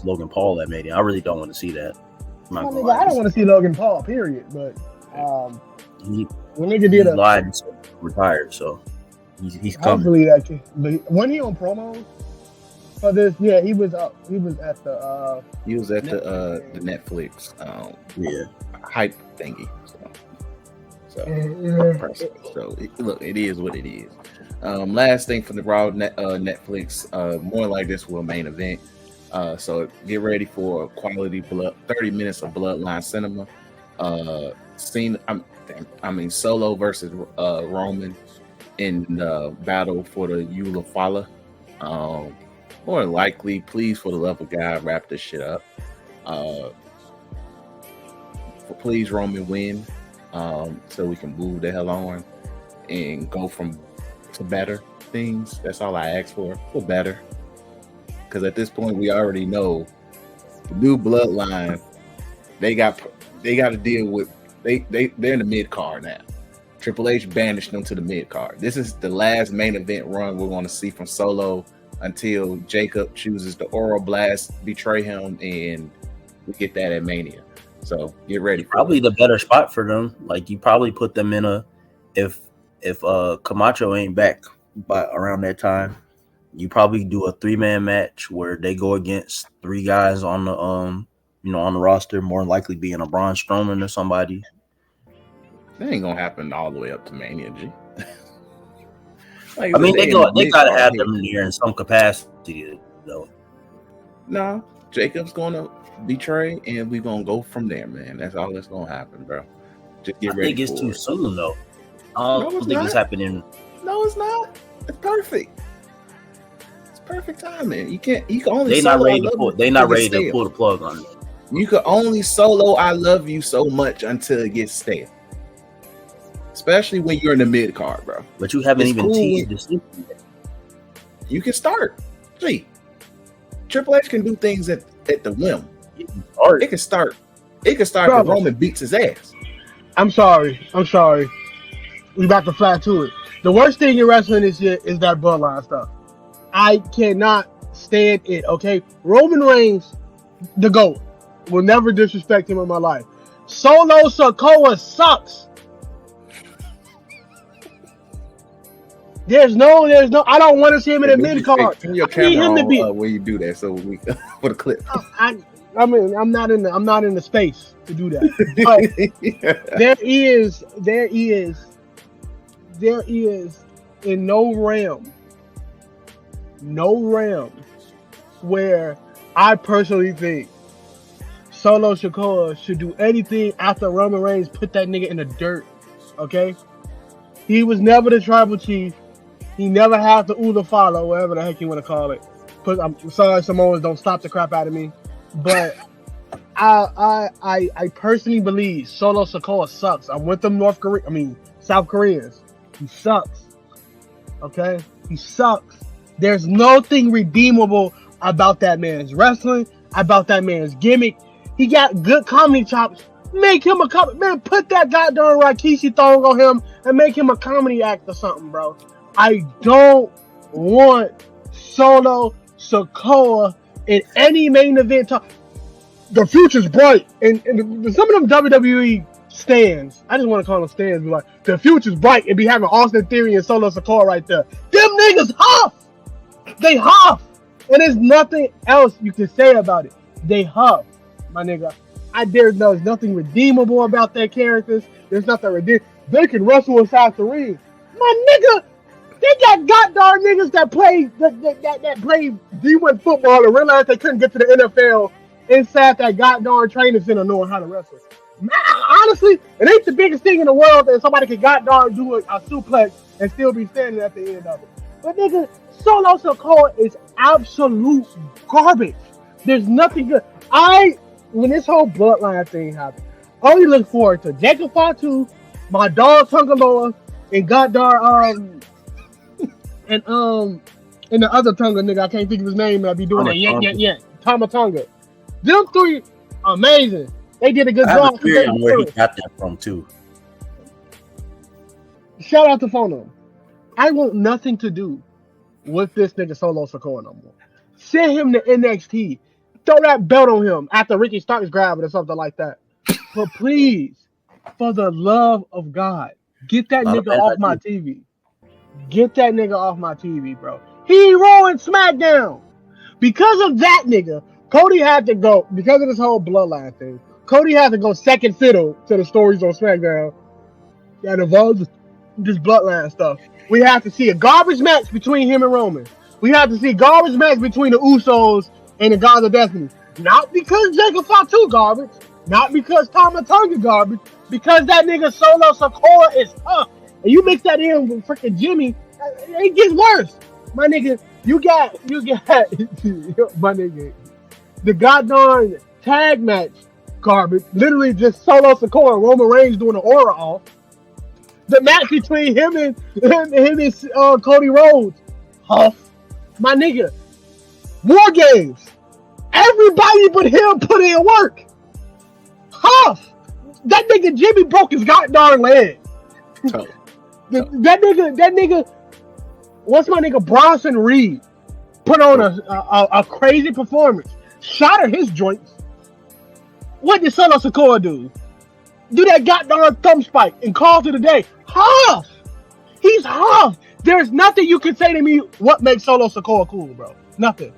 Logan Paul that made it. I really don't want to see that. I don't want to see Logan Paul, period. But when nigga did lied and retired, so he's coming. Hopefully that can. But when he on promos for this, yeah, he was at the Netflix yeah, hype thingy. So look, it is what it is. Last thing for the Raw Netflix, more like this will main event. So get ready for quality 30 minutes of Bloodline cinema. Solo versus Roman in the battle for the Eula Fala. More likely, please, for the love of God, wrap this shit up. Please, Roman win, so we can move the hell on and go to better things. That's all I ask for better. Because at this point, we already know the new Bloodline. They got to deal with they're in the mid card now. Triple H banished them to the mid card. This is the last main event run we're going to see from Solo until Jacob chooses to Oral Blast, betray him, and we get that at Mania. So get ready. Probably the better spot for them. Like, you probably put them in if Camacho ain't back by around that time. You probably do a 3-man match where they go against 3 guys on the on the roster, more likely being a Braun Strowman or somebody. That ain't gonna happen all the way up to Mania, G. I mean, they gotta have them here in some capacity, though. No, Jacob's gonna betray, and we're gonna go from there, man. That's all that's gonna happen, bro. Just get ready. I think it's too soon, though. I don't think it's happening. No, it's not. It's perfect. Perfect timing. You can only. They're not ready to pull the plug on it. You can only solo "I love you" so much until it gets stale. Especially when you're in the mid card, bro. But you haven't even teased this. You can start. See, Triple H can do things at the whim. It can start. If Roman beats his ass. I'm sorry. We about to fly to it. The worst thing in wrestling this year is that Bloodline stuff. I cannot stand it. Okay, Roman Reigns, the GOAT, will never disrespect him in my life. Solo Sikoa sucks. There's no. I don't want to see him in a mid card. Turn your I need camera him to on be. when you do that, so we for the clip. I mean, I'm not in the space to do that. But there is in no realm where I personally think Solo Sikoa should do anything after Roman Reigns put that nigga in the dirt. Okay, he was never the tribal chief. He never had the Ula follow, whatever the heck you want to call it. Cause I'm sorry, Samoans, don't stop the crap out of me. But I personally believe Solo Sikoa sucks. I'm with them South Koreans. He sucks. Okay? He sucks. There's nothing redeemable about that man's wrestling, about that man's gimmick. He got good comedy chops. Make him a comedy man. Put that goddamn Rikishi thong on him and make him a comedy act or something, bro. I don't want Solo Sikoa in any main event. The future's bright, and some of them WWE stands. I just want to call them stands. Be like, the future's bright, and be having Austin Theory and Solo Sikoa right there. Them niggas huff. They huff, and there's nothing else you can say about it. They huff, my nigga. There's nothing redeemable about their characters. There's nothing redeemable. They can wrestle inside the ring, my nigga. They got goddamn niggas that play D1 football and realized they couldn't get to the NFL inside that goddamn training center knowing how to wrestle. Man, honestly, it ain't the biggest thing in the world that somebody can goddamn do a suplex and still be standing at the end of it. But nigga, Solo Sikoa is absolute garbage. There's nothing good. When this whole bloodline thing happened, I only look forward to Jacob Fatu, my dog Tungaloa, and goddamn and the other Tonga nigga, I can't think of his name. I'll be doing that. Tama Tonga. Them three, amazing. They did a good job. Where he got that from too. Shout out to Phono. I want nothing to do with this nigga Solo Sikoa no more. Send him to NXT. Throw that belt on him after Ricky Starks grab it or something like that. But please, for the love of God, get that nigga off my TV. Get that nigga off my TV, bro. He ruined SmackDown. Because of that nigga, Cody had to go, because of this whole bloodline thing, Cody had to go second fiddle to the stories on SmackDown that involves this bloodline stuff. We have to see a garbage match between him and Roman. We have to see a garbage match between the Usos and the Gods of Destiny. Not because Jacob Fatu garbage, not because Tama Tonga garbage, because that nigga Solo Sikoa is tough. And you mix that in with freaking Jimmy, it gets worse. My nigga, you got my nigga, the goddamn tag match garbage, literally just Solo Sikoa and Roman Reigns doing an aura off. The match between him and Cody Rhodes, huff. My nigga, War Games, everybody but him put in work. Huff. That nigga Jimmy broke his goddamn leg. That nigga, what's my nigga Bronson Reed put on a crazy performance, shattered his joints. What did Solo Sikoa do? Do that goddamn thumb spike and call to the day. Huff! He's huff. There's nothing you can say to me what makes Solo Sikoa cool, bro. Nothing.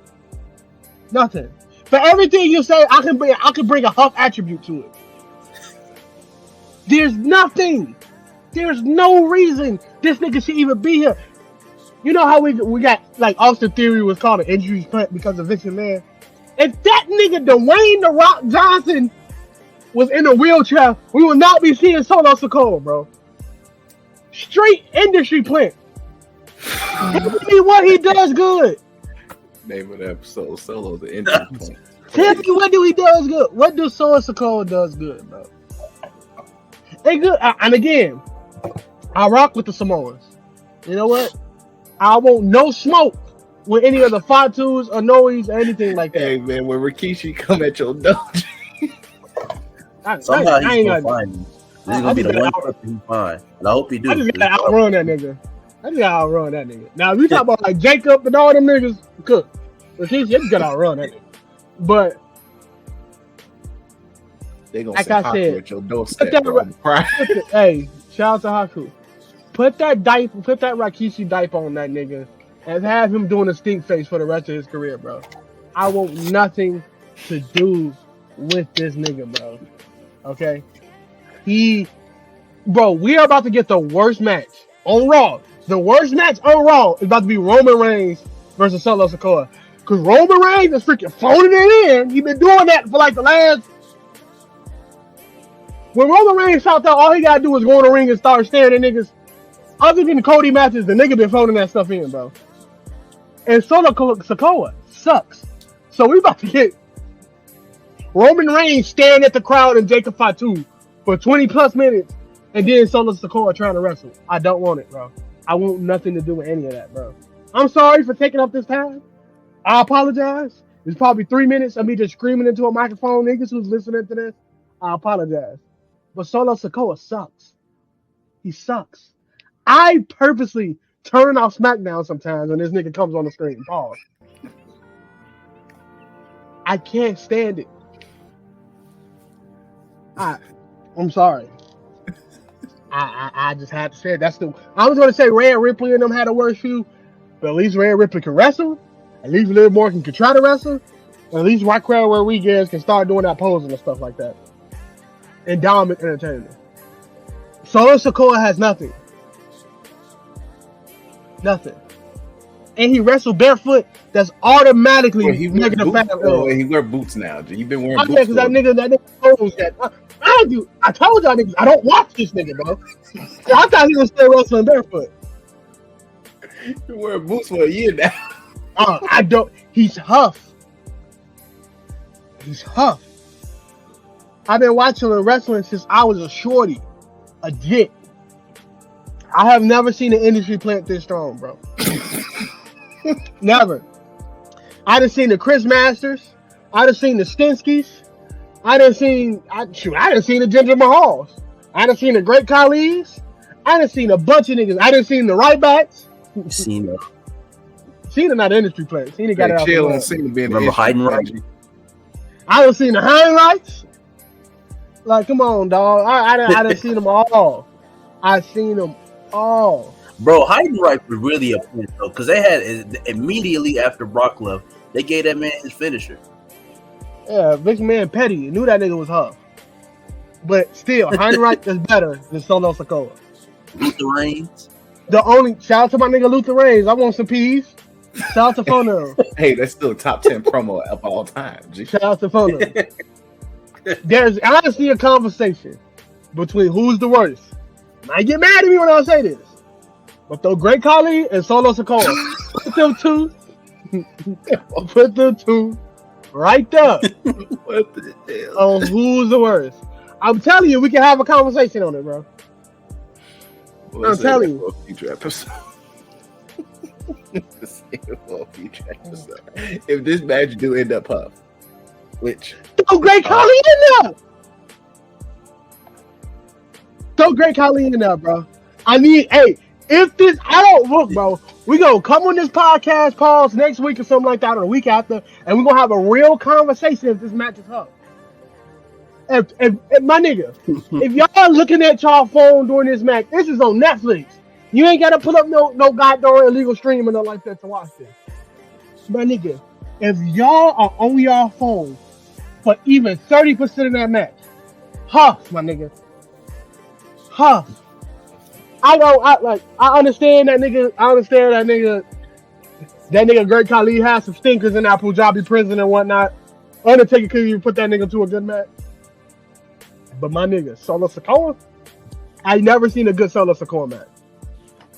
For everything you say, I can bring a huff attribute to it. There's nothing. There's no reason this nigga should even be here. You know how we got, like, Austin Theory was called an injury stunt because of Vince McMahon? If that nigga Dwayne The Rock Johnson was in a wheelchair, we would not be seeing Solo Sikoa, bro. Straight industry plant. Tell me what he does good. Name of the episode, Solo the industry plant. Tell me what he does good. What does Solo Sikoa does good, bro? They good. And again, I rock with the Samoans. You know what? I want no smoke with any of the Fatus or Noes or anything like that. Hey man, when Rikishi come at your dojo, somehow he's gonna find him. This is gonna be the one person he find. And I hope he do. I just gotta outrun that nigga. Now if you talk about like Jacob and all them niggas, cook. Rikishi, just got outrun it. But They gonna like send I Haku said, at your doorstep, that bro. hey, shout out to Haku. Put that Rikishi diaper on that nigga and have him doing a stink face for the rest of his career, bro. I want nothing to do with this nigga, bro. Okay? Bro, we are about to get the worst match on Raw. The worst match on Raw is about to be Roman Reigns versus Solo Sikoa. Because Roman Reigns is freaking phoning it in. He's been doing that for like the last... When Roman Reigns shouts out, all he got to do is go in the ring and start staring at niggas. Other than the Cody matches, the nigga been phoning that stuff in, bro. And Solo Sikoa sucks. So we about to get Roman Reigns staring at the crowd in Jacob Fatu for 20 plus minutes, and then Solo Sikoa trying to wrestle. I don't want it, bro. I want nothing to do with any of that, bro. I'm sorry for taking up this time. I apologize. It's probably 3 minutes of me just screaming into a microphone. Niggas who's listening to this, I apologize. But Solo Sikoa sucks. He sucks. I purposely turn off SmackDown sometimes when this nigga comes on the screen. Pause. I can't stand it. I'm sorry. I just had to say it. I was gonna say Rhea Ripley and them had a worse feud, but at least Rhea Ripley can wrestle. At least Liv Morgan can try to wrestle. At least Raquel Rodriguez can start doing that posing and stuff like that. And dominant entertainment. Solo Sikoa has nothing. Nothing. And he wrestled barefoot. That's automatically he wear boots now. You've been wearing boots. Because that nigga knows that. I told y'all niggas, I don't watch this nigga, bro. I thought he was still wrestling barefoot. You wearing boots for a year now. I don't. He's Huff. He's Huff. I've been watching wrestling since I was a shorty, a jit. I have never seen an industry plant this strong, bro. Never. I done seen the Chris Masters. I done seen the Stinskys. I done seen the Ginger Mahals. I done seen the Great Khali's. I done seen a bunch of niggas. I done seen the right backs. Cena. Cena not industry plant. Cena got it out. Chill on Cena being Remember Heidenreich? I done seen the Heinrichs. Like, come on, dog. I done seen them all. I seen them all. Bro, Heidenreich was really a point though, because they had immediately after Brock left, they gave that man his finisher. Yeah, big man Petty knew that nigga was Huff. But still, Heinrich is better than Solo Sikoa. Luther Reigns. Shout out to my nigga Luther Reigns. I want some peas. Shout out to Fono. Hey, that's still a top 10 promo of all time. G. Shout out to Fono. There's honestly a conversation between who's the worst. Might get mad at me when I say this. But though Great Khali and Solo Sikoa, put them two right there. What the hell? On who's the worst. I'm telling you, we can have a conversation on it, bro. I'm telling you. Future episode. Future episode. If this match do end up Huff, which throw Great Khali in there. Throw Great Khali in there, bro. If this, bro, we gonna come on this podcast pause next week or something like that, or the week after, and we're gonna have a real conversation if this match is up. If my nigga, if y'all looking at y'all phone during this match, this is on Netflix. You ain't gotta put up no goddamn illegal stream or nothing like that to watch this. My nigga, if y'all are on y'all phone for even 30% of that match, Huff, my nigga. Huff. I understand that nigga. That nigga Great Khali has some stinkers in that Punjabi prison and whatnot. Undertaker couldn't even put that nigga to a good match. But my nigga, Solo Sikoa, I never seen a good Solo Sikoa match.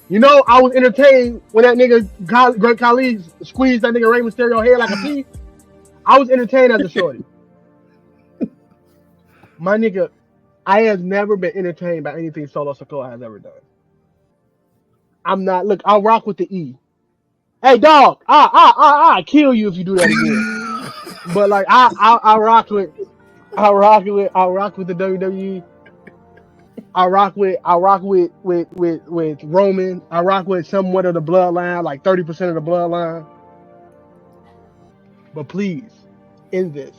You know, I was entertained when that nigga Great Khali squeezed that nigga Rey Mysterio head like a pea. I was entertained as a shorty. My nigga, I have never been entertained by anything Solo Sikoa has ever done. I'll rock with the E. Hey dog, I kill you if you do that again. But like I rock with the WWE. I rock with Roman. I rock with somewhat of the bloodline, like 30% of the bloodline. but please end this.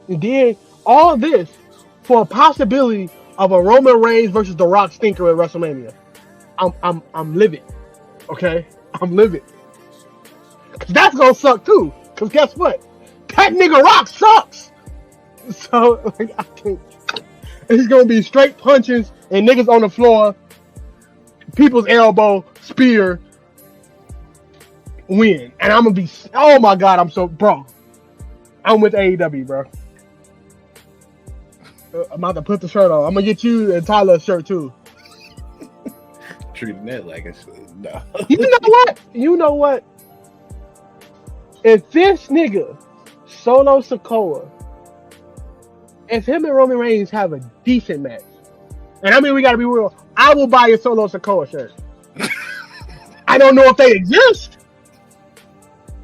And then all this for a possibility of a Roman Reigns versus The Rock stinker at WrestleMania. I'm livid. Okay? I'm livid. Cause that's gonna suck too. Cause guess what? That nigga Rock sucks. So like, I can't. It's gonna be straight punches and niggas on the floor, people's elbow, spear, win. And I'm gonna be, oh my God, bro. I'm with AEW, bro. I'm about to put the shirt on. I'm gonna get you and Tyler a shirt too. Treating that like a shit. No. You know what? If this nigga, Solo SIKOA, if him and Roman Reigns have a decent match, and I mean we gotta be real, I will buy a Solo SIKOA shirt. I don't know if they exist.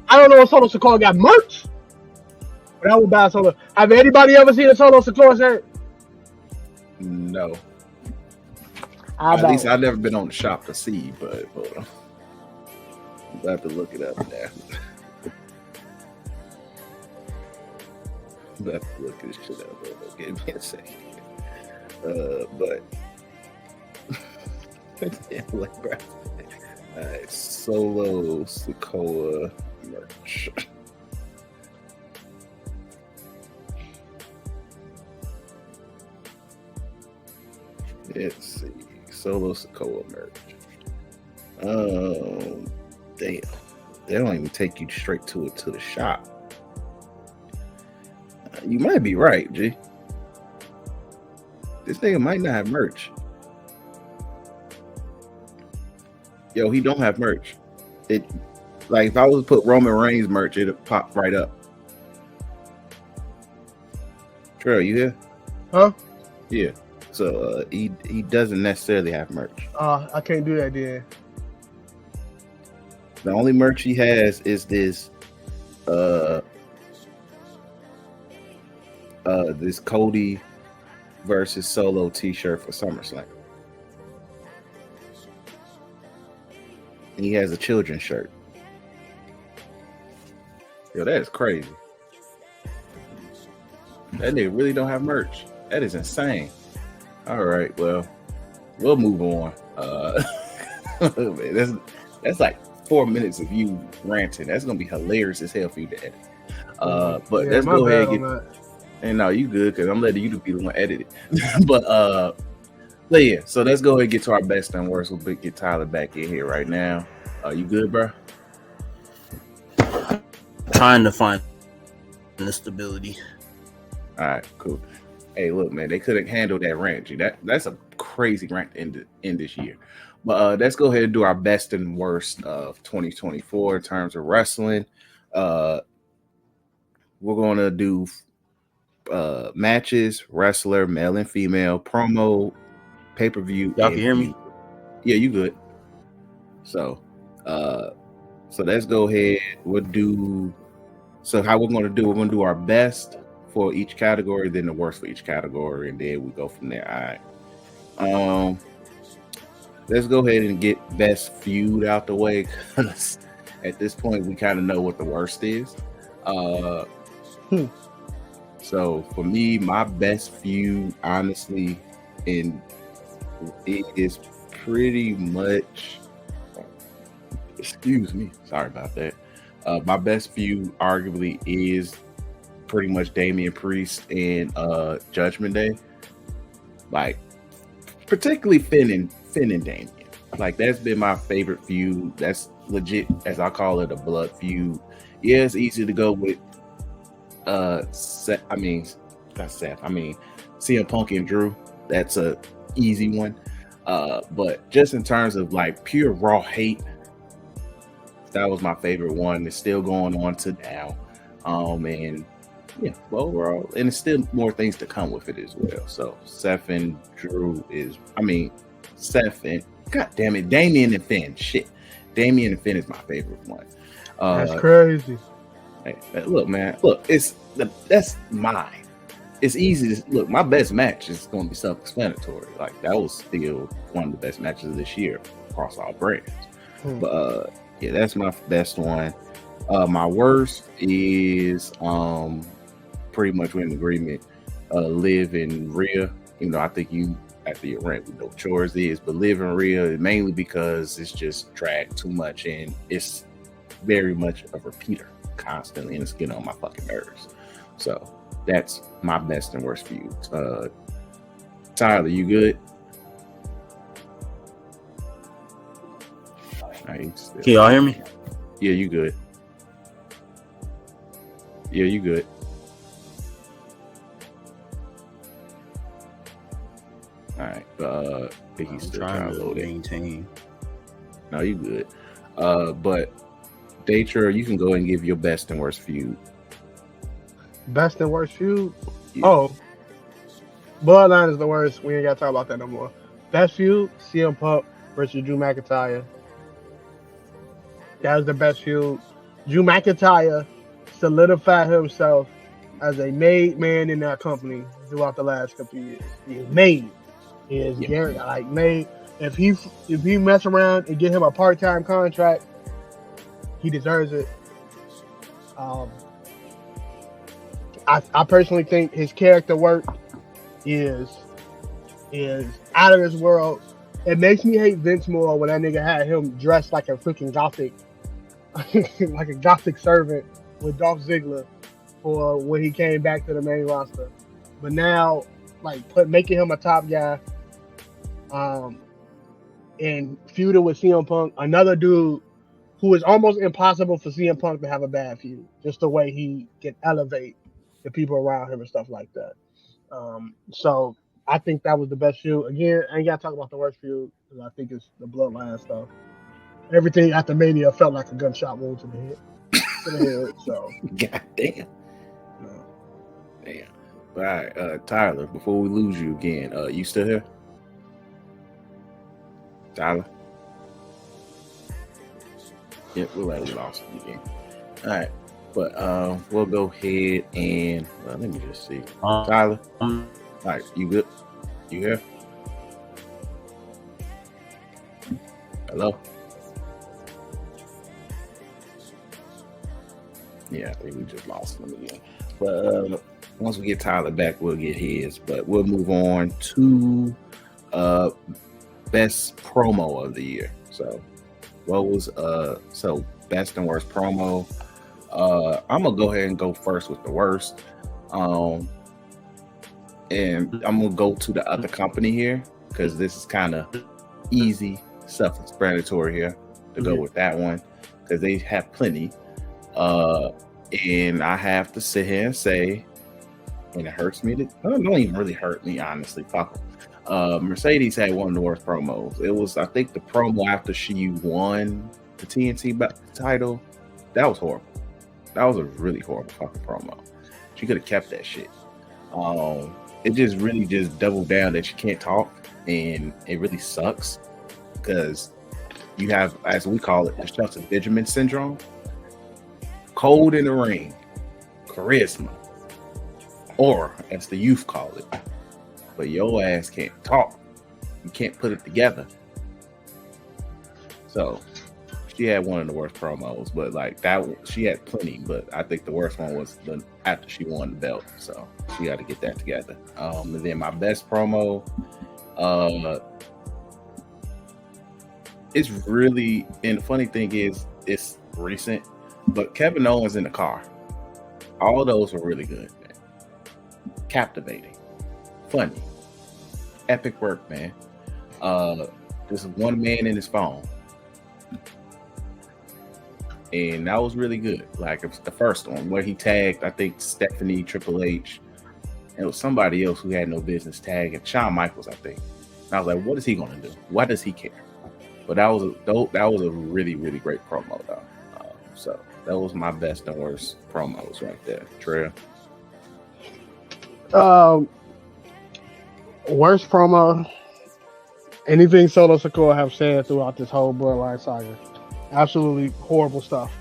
I don't know if Solo SIKOA got merch, but I will buy a Solo. Have anybody ever seen a Solo SIKOA shirt? No. At least I've never been on the shop to see, but hold on. I'm about to look it up now. I'm about to look this shit up. Give me a second. But like, bro. Alright, Solo SIKOA merch. Let's see. Solo SIKOA merch. Damn. They don't even take you straight to the shop. You might be right, G. This nigga might not have merch. Yo, he don't have merch. It like if I was to put Roman Reigns merch, it'd pop right up. Trey, you here? Huh? Yeah. So he doesn't necessarily have merch. I can't do that then. The only merch he has is this this Cody versus Solo t-shirt for SummerSlam. And he has a children's shirt. Yo, that is crazy. That nigga really don't have merch. That is insane. All right, well, we'll move on. Man, that's like 4 minutes of you ranting. That's gonna be hilarious as hell for you to edit. But let's go ahead and get. And no, you good because I'm letting you be the one edit it. but yeah, so let's go ahead and get to our best and worst. We'll get Tyler back in here right now. You good, bro? Trying to find the stability. All right, cool. Hey, look, man, they couldn't handle that rant. G. That's a crazy rant to end this year. But let's go ahead and do our best and worst of 2024 in terms of wrestling. We're going to do matches, wrestler, male and female, promo, pay-per-view. Y'all can hear me? Yeah, you good. So let's go ahead. So how we're going to do our best for each category, then the worst for each category, and then we go from there. All right. Let's go ahead and get best feud out the way, because at this point we kind of know what the worst is. So for me, my best feud, honestly, and it is pretty much. Excuse me, sorry about that. My best feud, arguably, is pretty much Damian Priest and Judgment Day. Like, particularly Finn and Damian. Like, that's been my favorite feud. That's legit, as I call it, a blood feud. Yeah, it's easy to go with CM Punk and Drew. That's a easy one. But just in terms of like pure raw hate, that was my favorite one. It's still going on to now. And yeah, well, overall, and it's still more things to come with it as well. So Seth and Drew Seth and God damn it, Damian and Finn. Shit. Damian and Finn is my favorite one. That's crazy. Hey, look, man. Look, that's mine. It's easy to look. My best match is going to be self-explanatory. Like, that was still one of the best matches of this year across all brands. But yeah, that's my best one. My worst is pretty much we're in agreement. Live in Rhea. You know, I think you after your rant we know what yours is, but Live in Rhea mainly because it's just dragged too much and it's very much a repeater constantly and it's getting on my fucking nerves. So that's my best and worst feud. Tyler, you good? Can y'all hear me? Yeah, you good. Yeah, you good. All right. I think he's still trying to maintain. No, you good. But Daytra, you can go and give your best and worst feud. Best and worst feud? Yeah. Oh, Bloodline is the worst. We ain't got to talk about that no more. Best feud, CM Punk versus Drew McIntyre. That was the best feud. Drew McIntyre solidified himself as a made man in that company throughout the last couple of years. He is made. He is made. If he mess around and get him a part-time contract, he deserves it. I personally think his character work is out of this world. It makes me hate Vince more when that nigga had him dressed like a freaking gothic, like a gothic servant with Dolph Ziggler for when he came back to the main roster. But now, like making him a top guy, and feuding with CM Punk, another dude who is almost impossible for CM Punk to have a bad feud, just the way he can elevate the people around him and stuff like that. So I think that was the best feud. Again, I ain't got to talk about the worst feud because I think it's the Bloodline stuff. Everything after Mania felt like a gunshot wound to the head. So God damn. Damn. All right, Tyler, before we lose you again, you still here? Tyler? Yeah, we're like we lost you again. All right. But we'll go ahead and let me just see. Tyler? All right, you good? You here? Hello? Yeah, I think we just lost him again. But once we get Tyler back, we'll get his. But we'll move on to best promo of the year. So what was best and worst promo? I'm gonna go ahead and go first with the worst. And I'm gonna go to the other company here because this is kind of easy, self-explanatory here to go with that one because they have plenty. And I have to sit here and say, and it hurts me to don't even really hurt me, honestly. Fuck them. Mercedes had one of the worst promos. It was, I think, the promo after she won the TNT title. That was horrible. That was a really horrible fucking promo. She could have kept that shit. It just really just doubled down that she can't talk, and it really sucks because you have, as we call it, the Shelton Benjamin syndrome. Cold in the ring, charisma, or as the youth call it, but your ass can't talk. You can't put it together. So she had one of the worst promos, but like that, she had plenty. But I think the worst one was after she won the belt. So she got to get that together. And then my best promo, it's really, and the funny thing is, it's recent. But Kevin Owens in the car, all those were really good, man. Captivating, funny, epic work, man. Just one man in his phone, and that was really good. Like it was the first one where he tagged, I think, Stephanie, Triple H, and it was somebody else who had no business tagging Shawn Michaels, I think. And I was like, what is he gonna do? Why does he care? But that was a really, really great promo, though. So that was my best and worst promos right there. Trev. Worst promo. Anything Solo Sikoa have said throughout this whole Bloodline saga. Absolutely horrible stuff.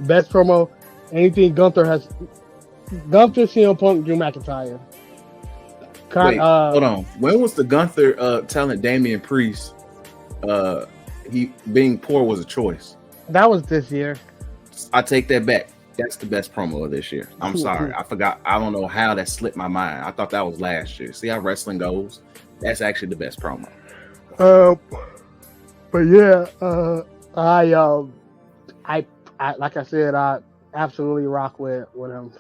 Best promo. Anything Gunther, CM Punk, Drew McIntyre. Wait, hold on. When was the Gunther telling Damian Priest he being poor was a choice? That was this year. I take that back. That's the best promo of this year. I'm sorry. I forgot. I don't know how that slipped my mind. I thought that was last year. See how wrestling goes? That's actually the best promo. But yeah, I like I said, I absolutely rock with him.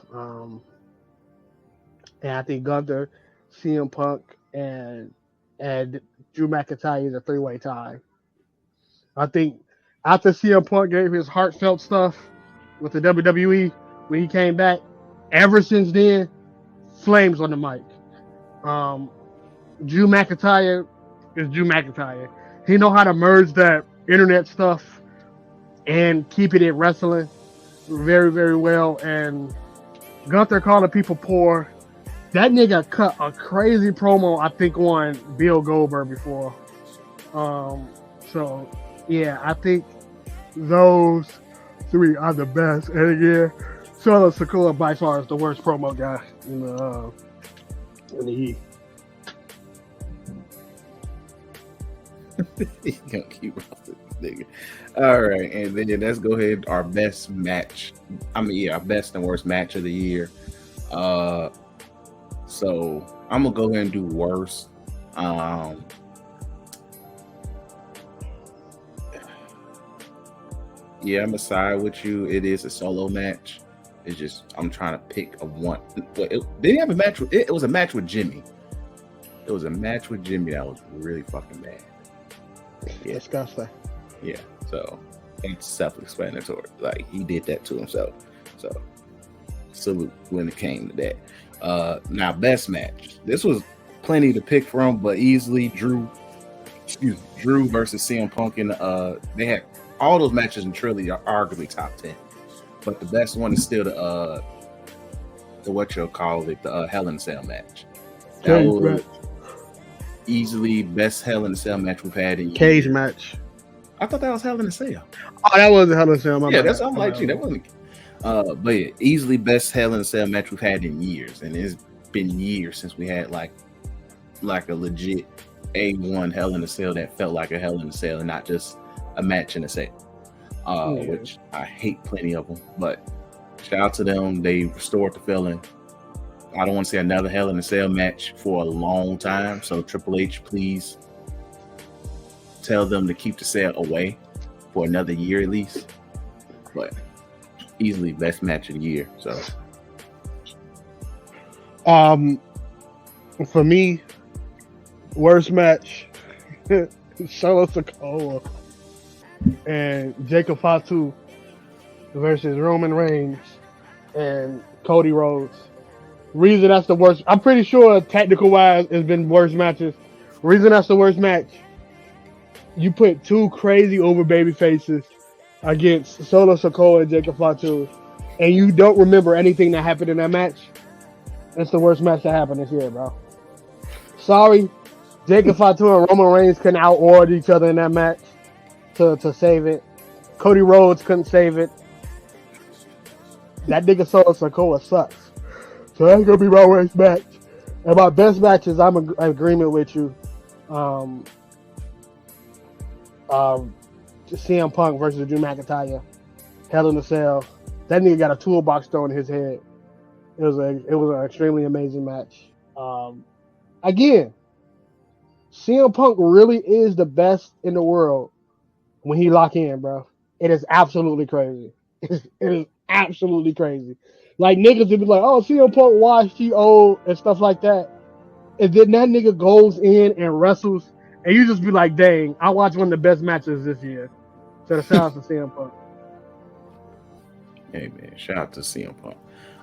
And I think Gunther, CM Punk, and Drew McIntyre is a 3-way tie. I think after CM Punk gave his heartfelt stuff with the WWE when he came back, ever since then, flames on the mic. Drew McIntyre is Drew McIntyre. He know how to merge that internet stuff and keep it in wrestling very, very well. And Gunther calling people poor. That nigga cut a crazy promo, I think, on Bill Goldberg before. So, yeah, I think those 3 are the best. And again, Solo Sikoa by far is the worst promo guy in the heat. You gonna keep up with this nigga. All right, and then let's go ahead. Our best match. Our best and worst match of the year. So I'm gonna go ahead and do worst. Yeah, I'm gonna side with you. It is a solo match. It's just I'm trying to pick a one. They didn't have a match. It was a match with Jimmy. It was a match with Jimmy that was really fucking bad. Yeah, disgusting. Yeah, so it's self-explanatory. Like he did that to himself. So salute when it came to that. Now best match. This was plenty to pick from, but easily Drew versus CM Punk, and they had all those matches in Trilogy are arguably top 10. But the best one is still the what you'll call it, the Hell in a Cell match. That was easily best Hell in a Cell match we've had in years. Cage match. I thought that was Hell in a Cell. Oh, that was a Hell in a Cell. Yeah, that's I'm like, gee, that wasn't. But yeah, easily best Hell in a Cell match we've had in years, and it's been years since we had like a legit A1 Hell in a Cell that felt like a Hell in a Cell and not just a match in a cell. Which I hate plenty of them, but shout out to them. They restored the feeling. I don't want to see another Hell in a Cell match for a long time. So Triple H, please tell them to keep the cell away for another year at least. But easily best match of the year. So for me, worst match, Solo Sikoa and Jacob Fatu versus Roman Reigns and Cody Rhodes. Reason that's the worst. I'm pretty sure technical wise it's been worse matches. Reason that's the worst match. You put 2 crazy over baby faces against Solo Sikoa and Jacob Fatu, and you don't remember anything that happened in that match. That's the worst match that happened this year, bro. Sorry, Jacob Fatu and Roman Reigns couldn't out-order each other in that match to save it. Cody Rhodes couldn't save it. That nigga Solo Sikoa sucks. So that's gonna be my worst match. And my best matches, I'm in agreement with you. CM Punk versus Drew McIntyre, Hell in a Cell. That nigga got a toolbox thrown in his head. It was an extremely amazing match. Again, CM Punk really is the best in the world when he lock in, bro. It is absolutely crazy. It is absolutely crazy. Like niggas would be like, "Oh, CM Punk washed, he old," and stuff like that. And then that nigga goes in and wrestles, and you just be like, "Dang, I watched one of the best matches this year." So shout out to CM Punk. Hey man, shout out to CM Punk.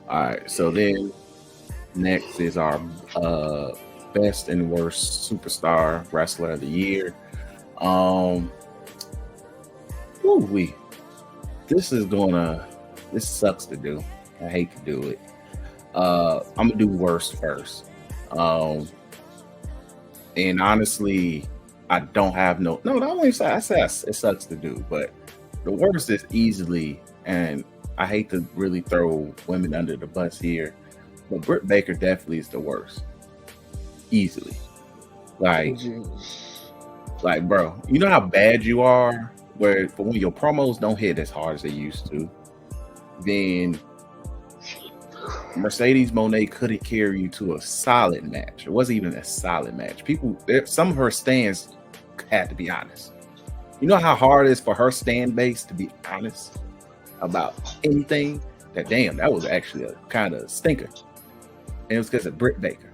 All right, so then next is our best and worst superstar wrestler of the year. This sucks to do. I hate to do it. I'm gonna do worst first. And honestly, I don't have no. I won't say. I say it sucks to do, but the worst is easily, and I hate to really throw women under the bus here, but Britt Baker definitely is the worst. Easily, like, bro, you know how bad you are when your promos don't hit as hard as they used to. then Mercedes Moné couldn't carry you to a solid match. It wasn't even a solid match. Some of her stands had to be honest. You know how hard it is for her stand base to be honest about anything? That was actually a kind of stinker. And it was because of Britt Baker.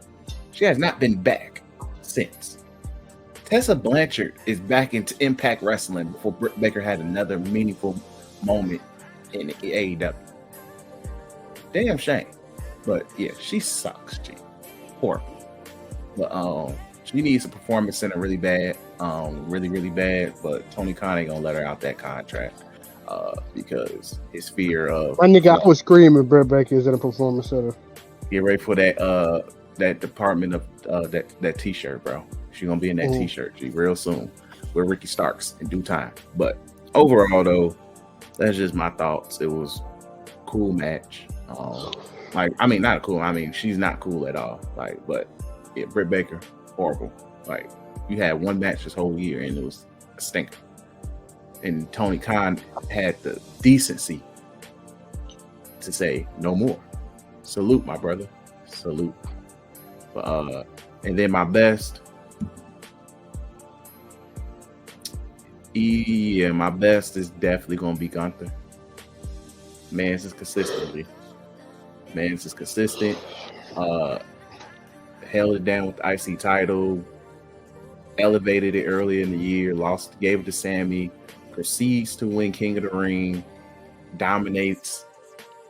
She has not been back since. Tessa Blanchard is back into Impact Wrestling before Britt Baker had another meaningful moment in AEW. Damn shame. But yeah, she sucks, G. Horrible. But she needs a performance center really bad. Really, really bad. But Tony Khan ain't gonna let her out that contract. Because his fear of my nigga, I was screaming Britt Baker is in a performance center. Get ready for that department of that t-shirt, bro. She's gonna be in that t-shirt, G, real soon with Ricky Starks in due time. But overall though, that's just my thoughts. It was a cool match. Not cool. She's not cool at all. But yeah, Britt Baker, horrible. You had one match this whole year and it was a stinker. And Tony Khan had the decency to say no more. Salute, my brother. Salute. And then my best. Yeah, my best is definitely gonna be Gunther. Mans is consistent. Held it down with the IC title. Elevated it earlier in the year. Gave it to Sammy. Proceeds to win King of the Ring. Dominates.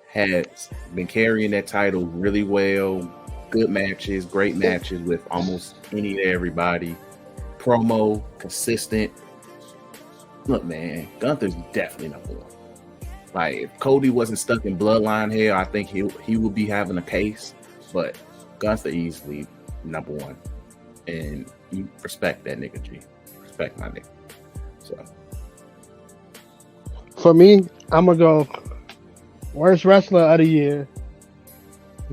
Has been carrying that title really well. Good matches, great matches with almost everybody. Promo, consistent. Look, man, Gunther's definitely number one. If Cody wasn't stuck in bloodline hell, I think he would be having a case. But Gunther easily number one. And you respect that nigga, G. Respect my nigga. So for me, I'm gonna go worst wrestler of the year.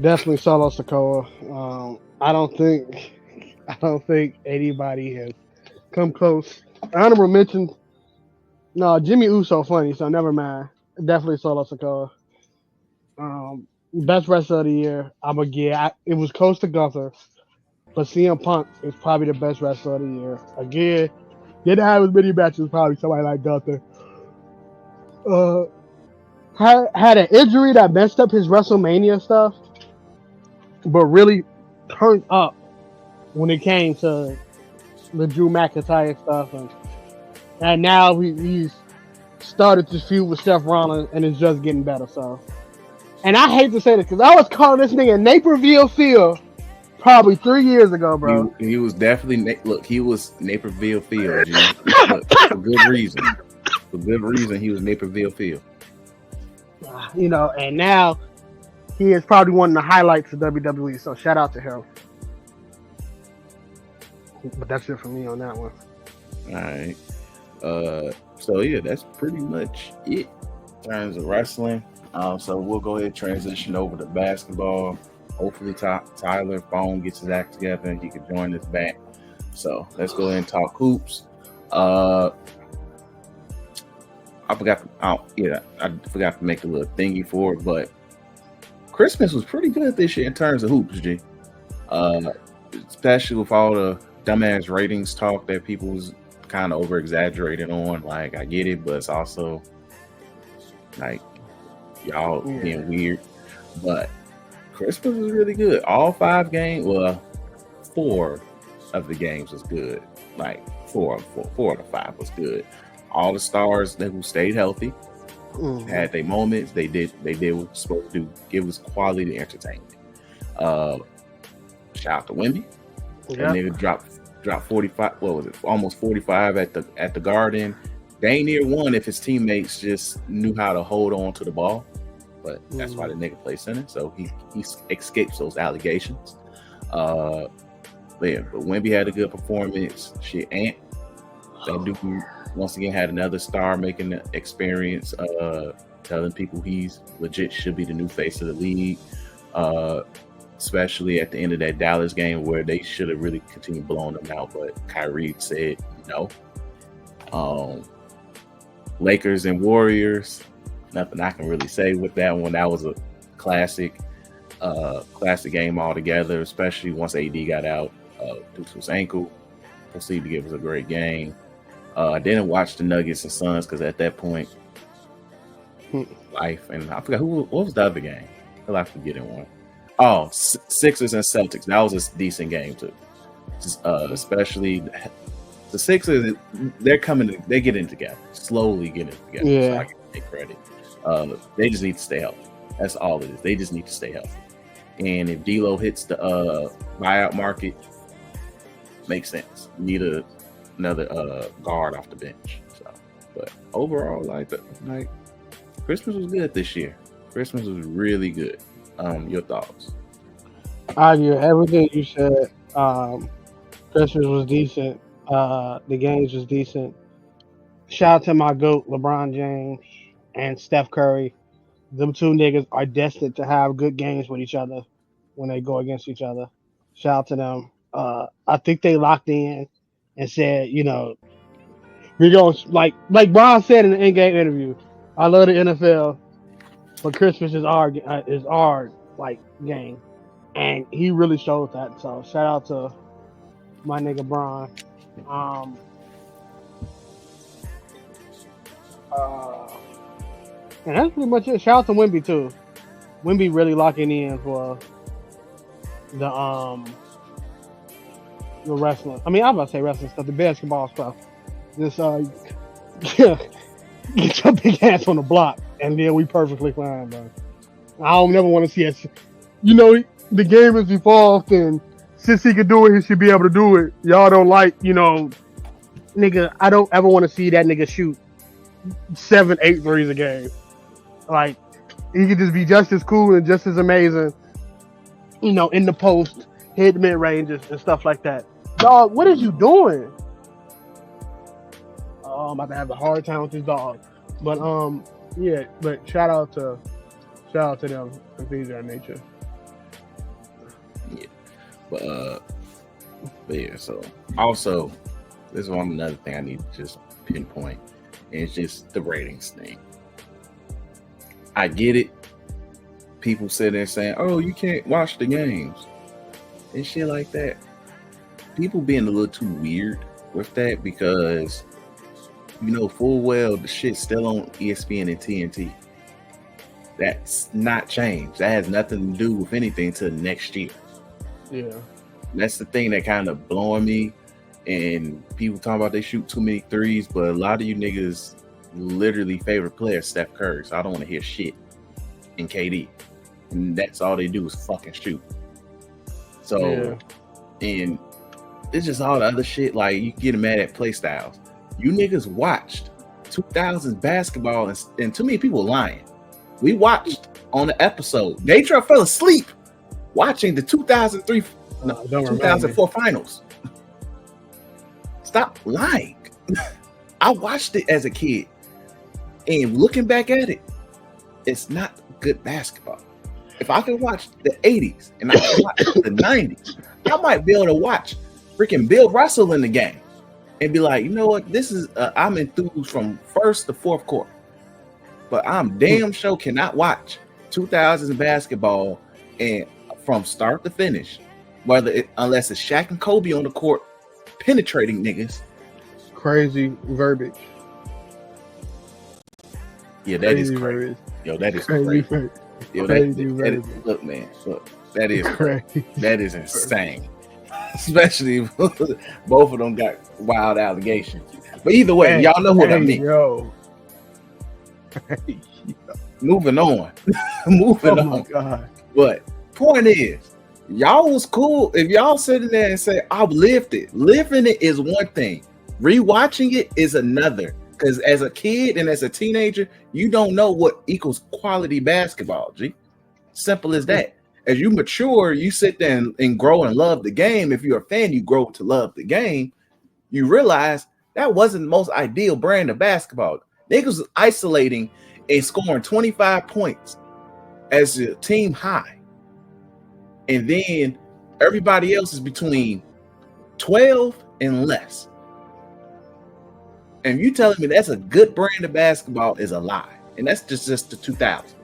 Definitely Solo SIKOA. I don't think anybody has come close. Honorable mention. No, Jimmy Uso funny, so never mind. Definitely Solo SIKOA. Best wrestler of the year. It was close to Gunther, but CM Punk is probably the best wrestler of the year. Again, didn't have as many matches, probably somebody like Gunther. Had an injury that messed up his WrestleMania stuff, but really turned up when it came to the Drew McIntyre stuff, and now he's started to feud with Seth Rollins and is just getting better. So, and I hate to say this because I was calling this nigga Naperville Phil probably 3 years ago, bro. He was definitely he was Naperville Phil, G. For good reason. For good reason, he was Naperville Phil. And now he is probably one of the highlights of WWE. So shout out to him. But that's it for me on that one. All right. So yeah, that's pretty much it in terms of wrestling. So we'll go ahead and transition over to basketball. Hopefully Tyler Phone gets his act together and he can join us back. So let's go ahead and talk hoops. I forgot to make a little thingy for it, but Christmas was pretty good this year in terms of hoops, G. Especially with all the dumbass ratings talk that people was kind of over exaggerated on. I get it, but it's also y'all being weird. But Christmas was really good. All 5 games, 4 of the games was good. 4 of the 5 was good. All the stars who stayed healthy had their moments. They did what they were supposed to do. Give us quality entertainment. Shout out to Wemby. Yeah. And they dropped 45. What was it? Almost 45 at the Garden. They ain't near one if his teammates just knew how to hold on to the ball. But that's why the nigga plays center. So he escapes those allegations. But Wemby had a good performance. Ant, that dude once again had another star making the experience, telling people he's legit should be the new face of the league, especially at the end of that Dallas game where they should have really continued blowing them out, but Kyrie said no. Lakers and Warriors, nothing I can really say with that one. That was a classic game altogether, especially once AD got out due to his ankle. Proceeded to give us a great game. I didn't watch the Nuggets and Suns because at that point, life, and I forgot what was the other game. I forget one. Oh, Sixers and Celtics. That was a decent game too. Especially the Sixers, they're getting together, slowly getting together. Yeah. So I can take credit. They just need to stay healthy. That's all it is. They just need to stay healthy. And if D'Lo hits the buyout market, makes sense. Need another guard off the bench. So, but overall, like Christmas was good this year. Christmas was really good. Your thoughts? I agree with everything you said. Christmas was decent. The games was decent. Shout out to my GOAT, LeBron James and Steph Curry. Them two niggas are destined to have good games with each other when they go against each other. Shout out to them. I think they locked in and said, we going like Brian said in the in-game interview. I love the NFL, but Christmas is our game, and he really showed that. So shout out to my nigga Brian. And that's pretty much it. Shout out to Wemby too. Wemby really locking in for the wrestling. I mean, I'm about to say wrestling stuff, the basketball stuff. Just get your big ass on the block, and then we perfectly fine, bro. I don't never want to see us. The game is evolved, and since he can do it, he should be able to do it. Y'all don't like, nigga. I don't ever want to see that nigga shoot 7-8 threes a game. Like, he could just be just as cool and just as amazing, in the post, hit mid ranges and stuff like that. Dog, what is you doing? Oh, I'm about to have a hard time with this dog. But yeah, but shout out to them and things of that nature. Yeah. But yeah, so also this is another thing I need to just pinpoint. And it's just the ratings thing. I get it. People sit there saying, "Oh, you can't watch the games," and shit like that. People being a little too weird with that because full well the shit's still on ESPN and TNT. That's not changed. That has nothing to do with anything till next year. Yeah. That's the thing that kind of blowing me. And people talking about they shoot too many threes, but a lot of you niggas literally favorite player Steph Curry, so I don't want to hear shit in KD. And that's all they do is fucking shoot. So, and it's just all the other shit. Like, you get mad at play styles. You niggas watched 2000s basketball, and too many people lying. We watched on the episode. Nature fell asleep watching the 2004 finals. Stop lying. I watched it as a kid, and looking back at it, it's not good basketball. If I can watch the 80s and I can watch the 90s, I might be able to watch freaking Bill Russell in the game and be like, you know what? This is I'm enthused from first to fourth quarter, but I'm damn sure cannot watch 2000s basketball and from start to finish, unless it's Shaq and Kobe on the court penetrating niggas. Crazy verbiage. Yeah, that is crazy. Yo, that is crazy. Yo, look, man, that is crazy. That is insane. Especially if both of them got wild allegations. But either way, y'all know what I mean. Yo. Moving on. Moving on. My God. But point is, y'all was cool. If y'all sitting there and say, I've lived it. Living it is one thing. Rewatching it is another. Because as a kid and as a teenager, you don't know what equals quality basketball, G. Simple as that. As you mature, you sit there and grow and love the game. If you're a fan, you grow to love the game. You realize that wasn't the most ideal brand of basketball. Niggas was isolating and scoring 25 points as a team high. And then everybody else is between 12 and less. And you telling me that's a good brand of basketball is a lie. and that's just the 2000s.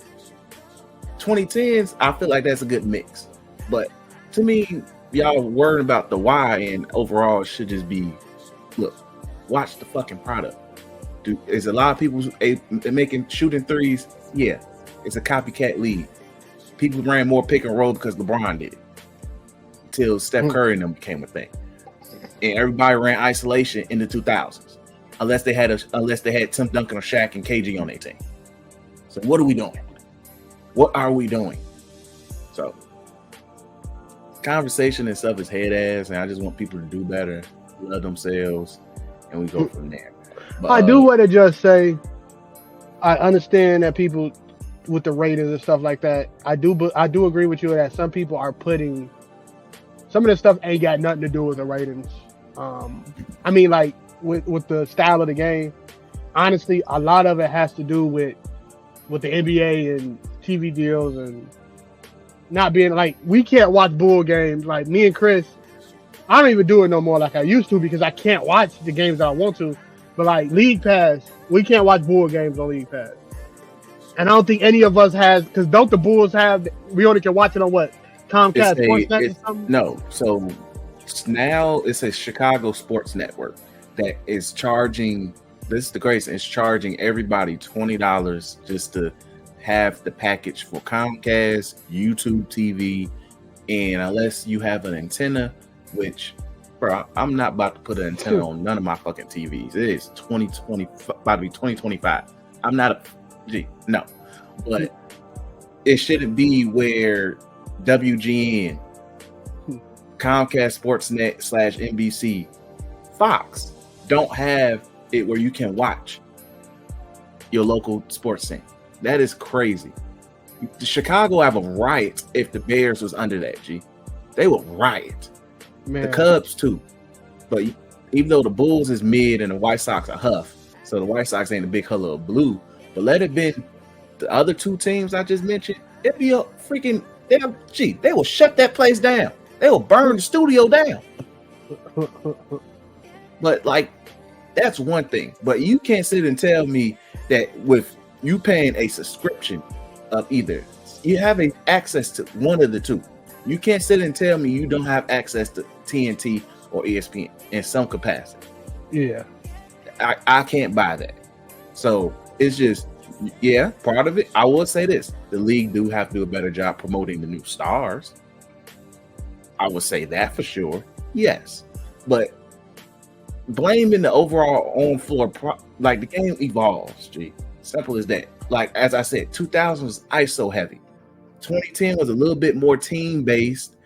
2010s, I feel like that's a good mix. But to me, y'all worrying about the why, and overall it should just be, look, watch the fucking product. Dude, is a lot of people making shooting threes? Yeah, it's a copycat league. People ran more pick and roll because LeBron did it. Till Steph Curry and them became a thing. And everybody ran isolation in the 2000s. Unless they had Tim Duncan or Shaq and KG on their team. So what are we doing? What are we doing? So conversation and stuff is head ass, and I just want people to do better, love themselves, and we go from there. But, I do want to just say, I understand that people with the ratings and stuff like that. I do agree with you that some people are putting some of this stuff ain't got nothing to do with the ratings. I mean, like with the style of the game, honestly, a lot of it has to do with the NBA and TV deals and not being like, we can't watch Bull games. Like me and Chris, I don't even do it no more like I used to because I can't watch the games that I want to. But like League Pass, we can't watch Bull games on League Pass. And I don't think any of us has, because don't the Bulls have, we only can watch it on what? Comcast Sportsnet or something? No, so now it's a Chicago Sports Network that is charging, this is the grace, it's charging everybody $20 just to have the package for Comcast, YouTube TV, and unless you have an antenna, which, bro, I'm not about to put an antenna on none of my fucking TVs. It is 2020, about to be 2025. I'm not no, but it shouldn't be where WGN, Comcast Sportsnet / NBC, Fox don't have it where you can watch your local sports thing. That is crazy. Chicago have a riot if the Bears was under that, G. They would riot. Man. The Cubs too. But even though the Bulls is mid and the White Sox are huff, so the White Sox ain't a big color of blue, but let it be the other two teams I just mentioned, it'd be a freaking damn, gee, they will shut that place down. They will burn the studio down. But like, that's one thing. But you can't sit and tell me that with you paying a subscription of either, you having access to one of the two. You can't sit and tell me you don't have access to TNT or ESPN in some capacity. Yeah. I can't buy that. So it's just, yeah, part of it. I will say this. The league do have to do a better job promoting the new stars. I would say that for sure. Yes. But blaming the overall on-floor, like the game evolves, G. Simple as that. Like, as I said, 2000 was ISO heavy. 2010 was a little bit more team-based.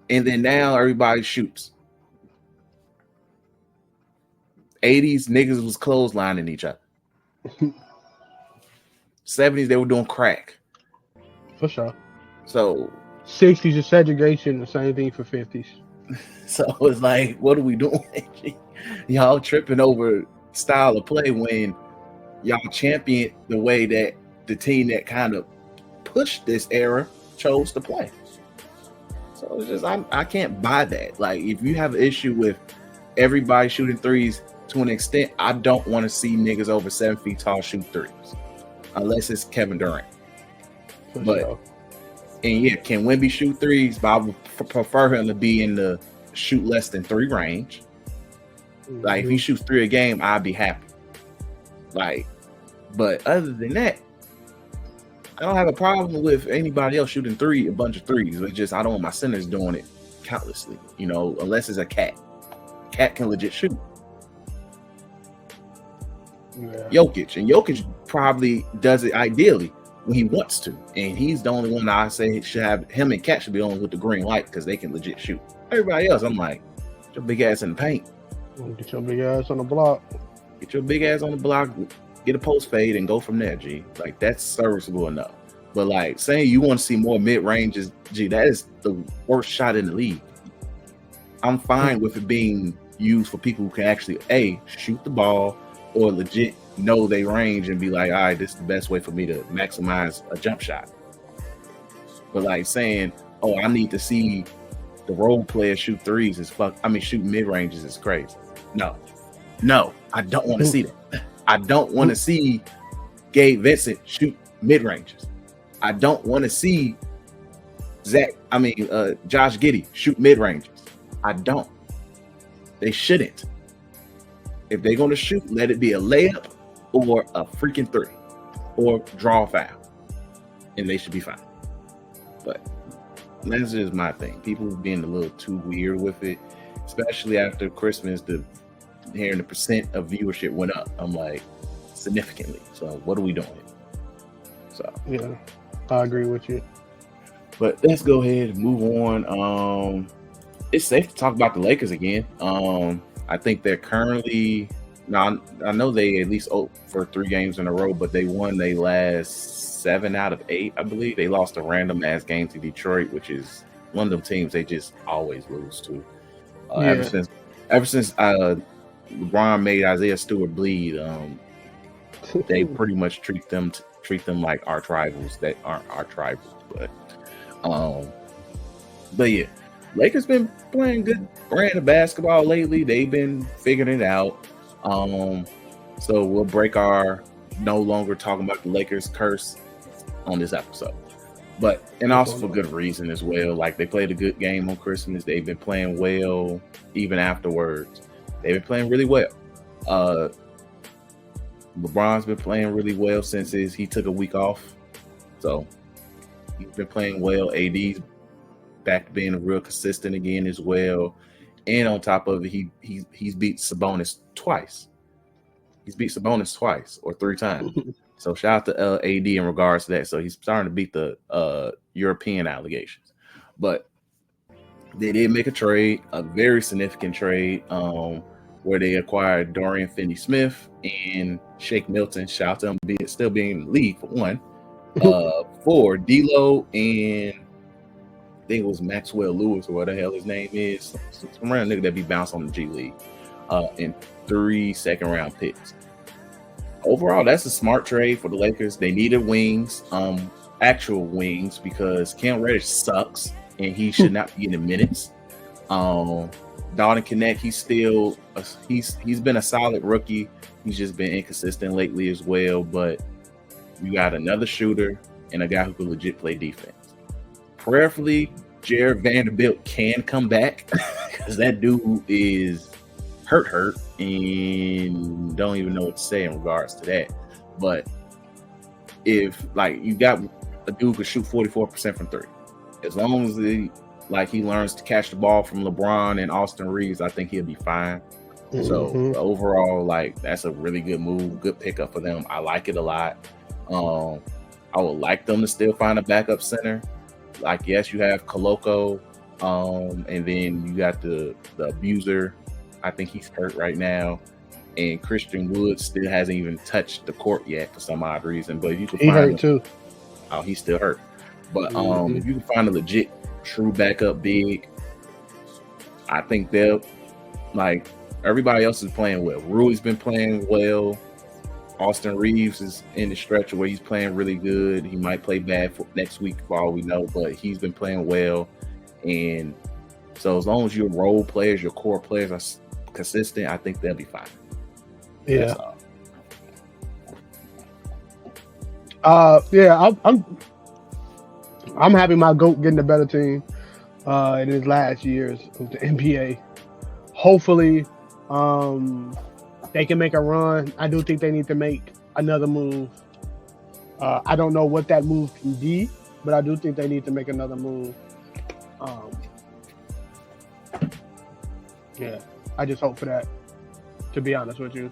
And then now everybody shoots. 80s, niggas was clotheslining each other. 70s, they were doing crack. For sure. So 60s is segregation, the same thing for 50s. So it's like, what are we doing? Y'all tripping over style of play when y'all champion the way that the team that kind of pushed this era chose to play. So it's just, I can't buy that. Like, if you have an issue with everybody shooting threes to an extent, I don't want to see niggas over 7 feet tall shoot threes unless it's Kevin Durant. But and yeah, can Wemby shoot threes? But I would prefer him to be in the shoot less than 3 range. Like, if he shoots 3 a game, I'd be happy. Like, but other than that, I don't have a problem with anybody else shooting a bunch of threes. It's just, I don't want my centers doing it countlessly, you know, unless it's a cat. Cat can legit shoot. Yeah. Jokic probably does it ideally when he wants to, and he's the only one I say should have, him and Cat should be on with the green light because they can legit shoot. Everybody else, I'm like, get your big ass in the paint. Get your big ass on the block. Get your big ass on the block. Get a post fade and go from there, G. Like, that's serviceable enough. But like, saying you want to see more mid ranges, G, that is the worst shot in the league. I'm fine with it being used for people who can actually shoot the ball or legit know they range and be like, all right, this is the best way for me to maximize a jump shot. But like saying, oh, I need to see the role player shoot threes is shoot mid ranges is crazy. No, I don't want to see that. I don't want to see Gabe Vincent shoot mid ranges. I don't want to see Josh Giddey shoot mid ranges. I don't. They shouldn't. If they're going to shoot, let it be a layup or a freaking 3 or draw a foul, and they should be fine. But that's just my thing. People being a little too weird with it, especially after Christmas. Hearing the percent of viewership went up, I'm like, significantly. So what are we doing? So yeah, I agree with you. But let's go ahead and move on. It's safe to talk about the Lakers again. I think they're currently now. I know they at least for 3 games in a row, but they won their last 7 out of 8. I believe they lost a random ass game to Detroit, which is one of them teams they just always lose to. Ever since LeBron made Isaiah Stewart bleed, they pretty much treat them like arch rivals that aren't arch rivals. But yeah, Lakers been playing good brand of basketball lately. They've been figuring it out. So we'll break our no longer talking about the Lakers curse on this episode. And also for good reason as well. Like, they played a good game on Christmas. They've been playing well even afterwards. They've been playing really well. LeBron's been playing really well since he took a week off. So he's been playing well. AD's back to being real consistent again as well. And on top of it, he's beat Sabonis twice. He's beat Sabonis twice or 3 times. So shout out to AD in regards to that. So he's starting to beat the European allegations. But they did make a trade, a very significant trade, where they acquired Dorian Finney-Smith and Shake Milton. Shout out to him still being in the league for one. For D'Lo and I think it was Maxwell Lewis or what the hell his name is. Some random nigga that be bounced on the G League. And 3 second-round picks. Overall, that's a smart trade for the Lakers. They needed wings, actual wings, because Cam Reddish sucks and he should not be in the minutes. Dalton Connect, he's been a solid rookie. He's just been inconsistent lately as well. But you got another shooter and a guy who can legit play defense. Prayerfully, Jared Vanderbilt can come back because that dude is hurt and don't even know what to say in regards to that. But if you got a dude who can shoot 44% from 3, as long as he learns to catch the ball from LeBron and Austin Reeves, I think he'll be fine. Mm-hmm. So overall, that's a really good move, good pickup for them. I like it a lot. I would like them to still find a backup center. Yes, you have Koloko, and then you got the abuser. I think he's hurt right now, and Christian Wood still hasn't even touched the court yet for some odd reason. But if you can find hurt too. Oh, he's still hurt. But if you can find a legit, true backup big, I think they'll everybody else is playing well. Rui's been playing well. Austin Reeves is in the stretch where he's playing really good. He might play bad for next week for all we know, but he's been playing well. And so as long as your role players, your core players are consistent, I think they'll be fine. Yeah. I'm happy my GOAT getting a better team in his last years of the NBA. Hopefully, they can make a run. I do think they need to make another move. I don't know what that move can be, but I do think they need to make another move. I just hope for that, to be honest with you.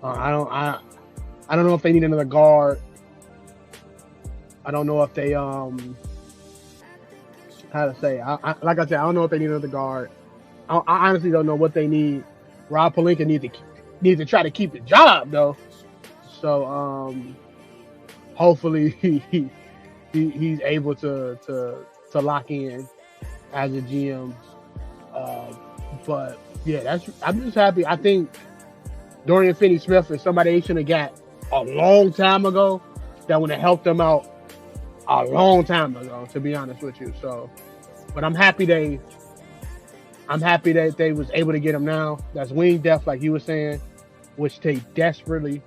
I don't know if they need another guard. I don't know if they how to say. I don't know if they need another guard. I honestly don't know what they need. Rob Pelinka needs to try to keep the job though. So hopefully he's able to lock in as a GM. But yeah, I'm just happy. I think Dorian Finney-Smith is somebody they should have got a long time ago that would have helped them out a long time ago, to be honest with you. So, but I'm happy that they was able to get him now. That's wing depth, like you were saying, which they desperately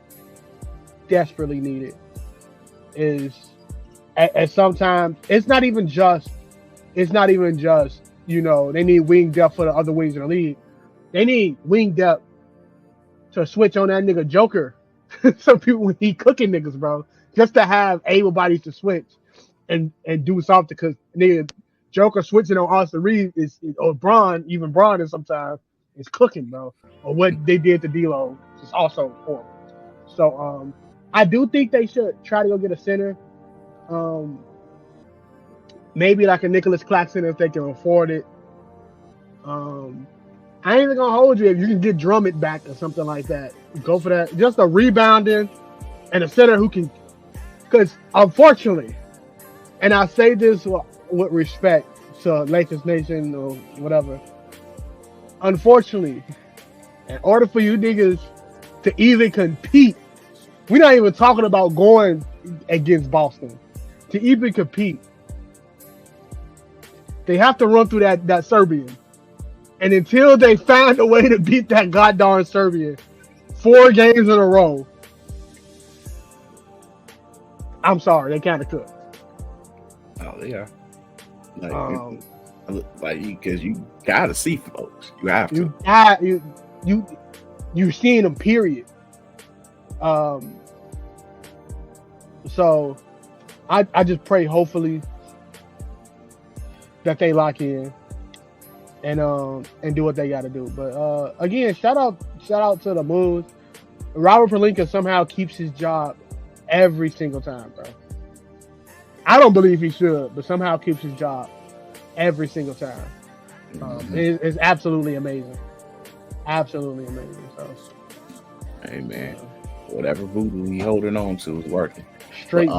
needed. is at sometimes it's not even just you know, they need wing depth for the other wings in the league. They need wing depth to switch on that nigga Joker. Some people need cooking niggas, bro, just to have able bodies to switch and do something. Because nigga Joker switching on Austin Reed or Braun is sometimes is cooking, bro. Or what they did to D'Lo is also horrible. So I do think they should try to go get a center. Maybe like a Nicholas Claxton if they can afford it. I ain't even gonna hold you if you can get Drummond back or something like that. Go for that. Just a rebounding and a center who can, because unfortunately, and I say this with respect to Lakers Nation or whatever, unfortunately, in order for you niggas to even compete, we're not even talking about going against Boston. To even compete, they have to run through that Serbian. And until they find a way to beat that goddamn Serbian 4 games in a row, I'm sorry, they kind of could. Oh, yeah. Like, because you gotta see folks. You have to. You're seeing them. Period. So, I just pray, hopefully, that they lock in and do what they got to do. But again, shout out to the Moons. Robert Pelinka somehow keeps his job every single time, bro. I don't believe he should, but somehow keeps his job every single time. It's absolutely amazing. Absolutely amazing. So, hey man, whatever voodoo he holding on to is working. Straight.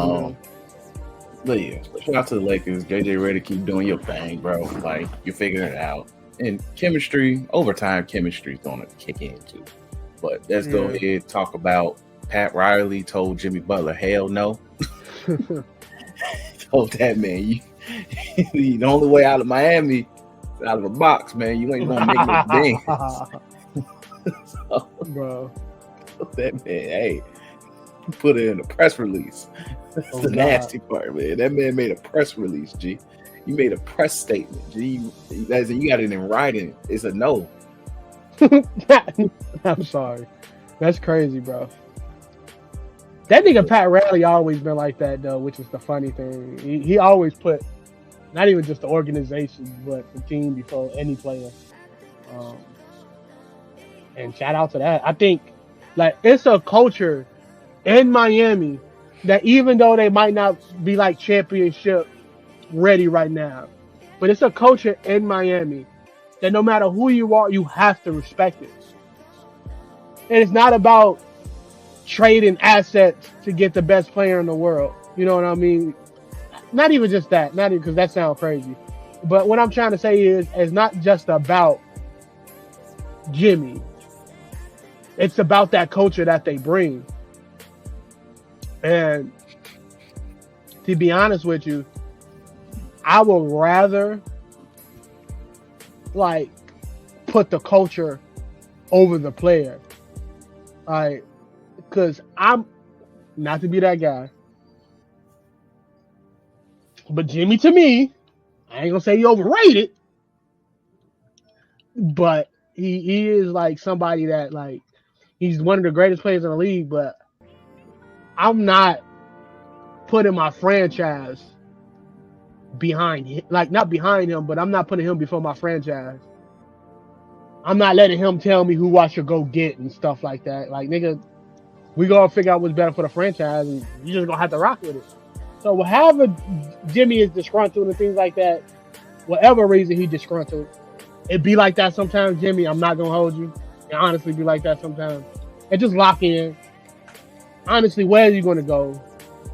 But yeah, shout out to the Lakers. JJ Redick, keep doing your thing, bro. Like, you're figuring it out. And chemistry, overtime chemistry is going to kick in too. But let's go ahead talk about Pat Riley told Jimmy Butler, hell no. Told that man, the only way out of Miami is out of a box, man. You ain't going to make no dance. So, bro. That man, hey, put it in a press release. That's the nasty part, man. That man made a press release, G. You made a press statement, G. You got it in writing. It's a no. I'm sorry. That's crazy, bro. That nigga Pat Riley always been like that, though, which is the funny thing. He always put not even just the organization, but the team before any player. And shout out to that. I think, like, it's a culture in Miami that even though they might not be like championship ready right now, but it's a culture in Miami that no matter who you are, you have to respect it. And it's not about trading assets to get the best player in the world. You know what I mean? Not even just that. Not even because that sounds crazy. But what I'm trying to say is, it's not just about Jimmy. It's about that culture that they bring. And to be honest with you, I would rather like put the culture over the player. Like, because I'm not to be that guy, but Jimmy, to me, I ain't gonna say he overrated, but he is like somebody that, like, he's one of the greatest players in the league, but I'm not putting my franchise behind him. Like, not behind him, but I'm not putting him before my franchise. I'm not letting him tell me who I should go get and stuff like that. Like, nigga, we gonna figure out what's better for the franchise, and you just gonna have to rock with it. So, however Jimmy is disgruntled and things like that, whatever reason he disgruntled, it be like that sometimes, Jimmy. I'm not gonna hold you. It honestly be like that sometimes. And just lock in. Honestly, where are you gonna go?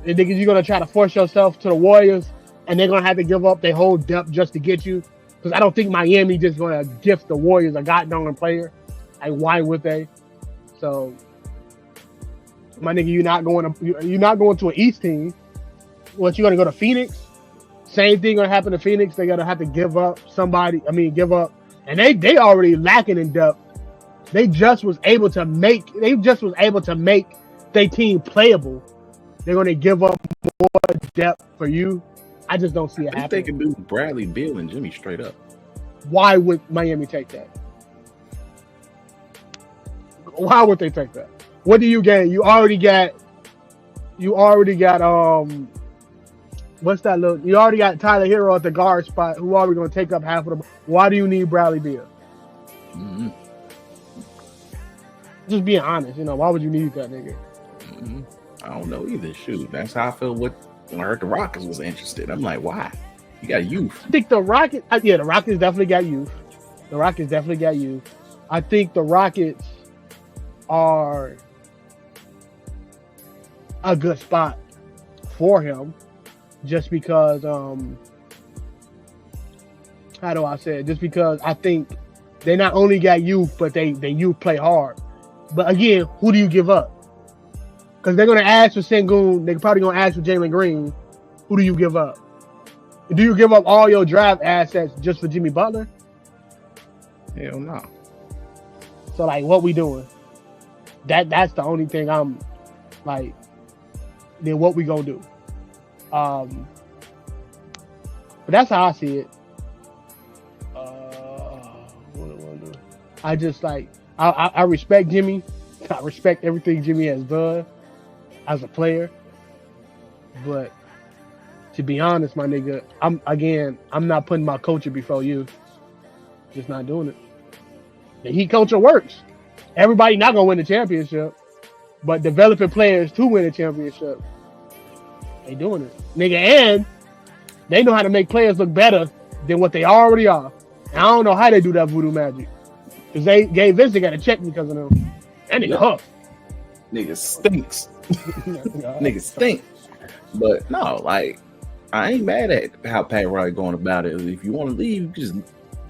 And niggas, you gonna try to force yourself to the Warriors, and they're gonna have to give up their whole depth just to get you? Because I don't think Miami just gonna gift the Warriors a goddamn player. Like, why would they? So, my nigga, you're not going to an East team. What, you gonna go to Phoenix? Same thing gonna happen to Phoenix. They gonna have to give up somebody. Give up, and they already lacking in depth. They just was able to make their team playable. They're gonna give up more depth for you. I just don't see it I think they happening. can do Bradley Beal and Jimmy straight up. Why would Miami take that? Why would they take that? What do you gain? You already got what's that look? You already got Tyler Hero at the guard spot. Who are we going to take up half of the? Why do you need Bradley Beal? Mm-hmm. Just being honest, why would you need that nigga? Mm-hmm. I don't know either. Shoot, that's how I feel when I heard the Rockets was interested. I'm like, why? You got youth. I think the Rockets. The Rockets definitely got youth. I think the Rockets are a good spot for him, just because. How do I say it? Just because I think they not only got youth, but they youth play hard. But again, who do you give up? Because they're gonna ask for Sengun. They're probably gonna ask for Jalen Green. Who do you give up? Do you give up all your draft assets just for Jimmy Butler? Hell no. So like, what we doing? That's the only thing I'm like. Then what we gonna do? But that's how I see it. What do I want to do? I just like I respect Jimmy. I respect everything Jimmy has done as a player. But to be honest, my nigga, I'm not putting my culture before you. Just not doing it. The Heat culture works. Everybody not gonna win the championship, but developing players to win a championship, they doing it, nigga, and they know how to make players look better than what they already are. And I don't know how they do that voodoo magic, because Gabe Vincent got a check because of them. That nigga huff. Nigga stinks. Nigga stink. But no, like, I ain't mad at how Pat Riley going about it. If you want to leave, you just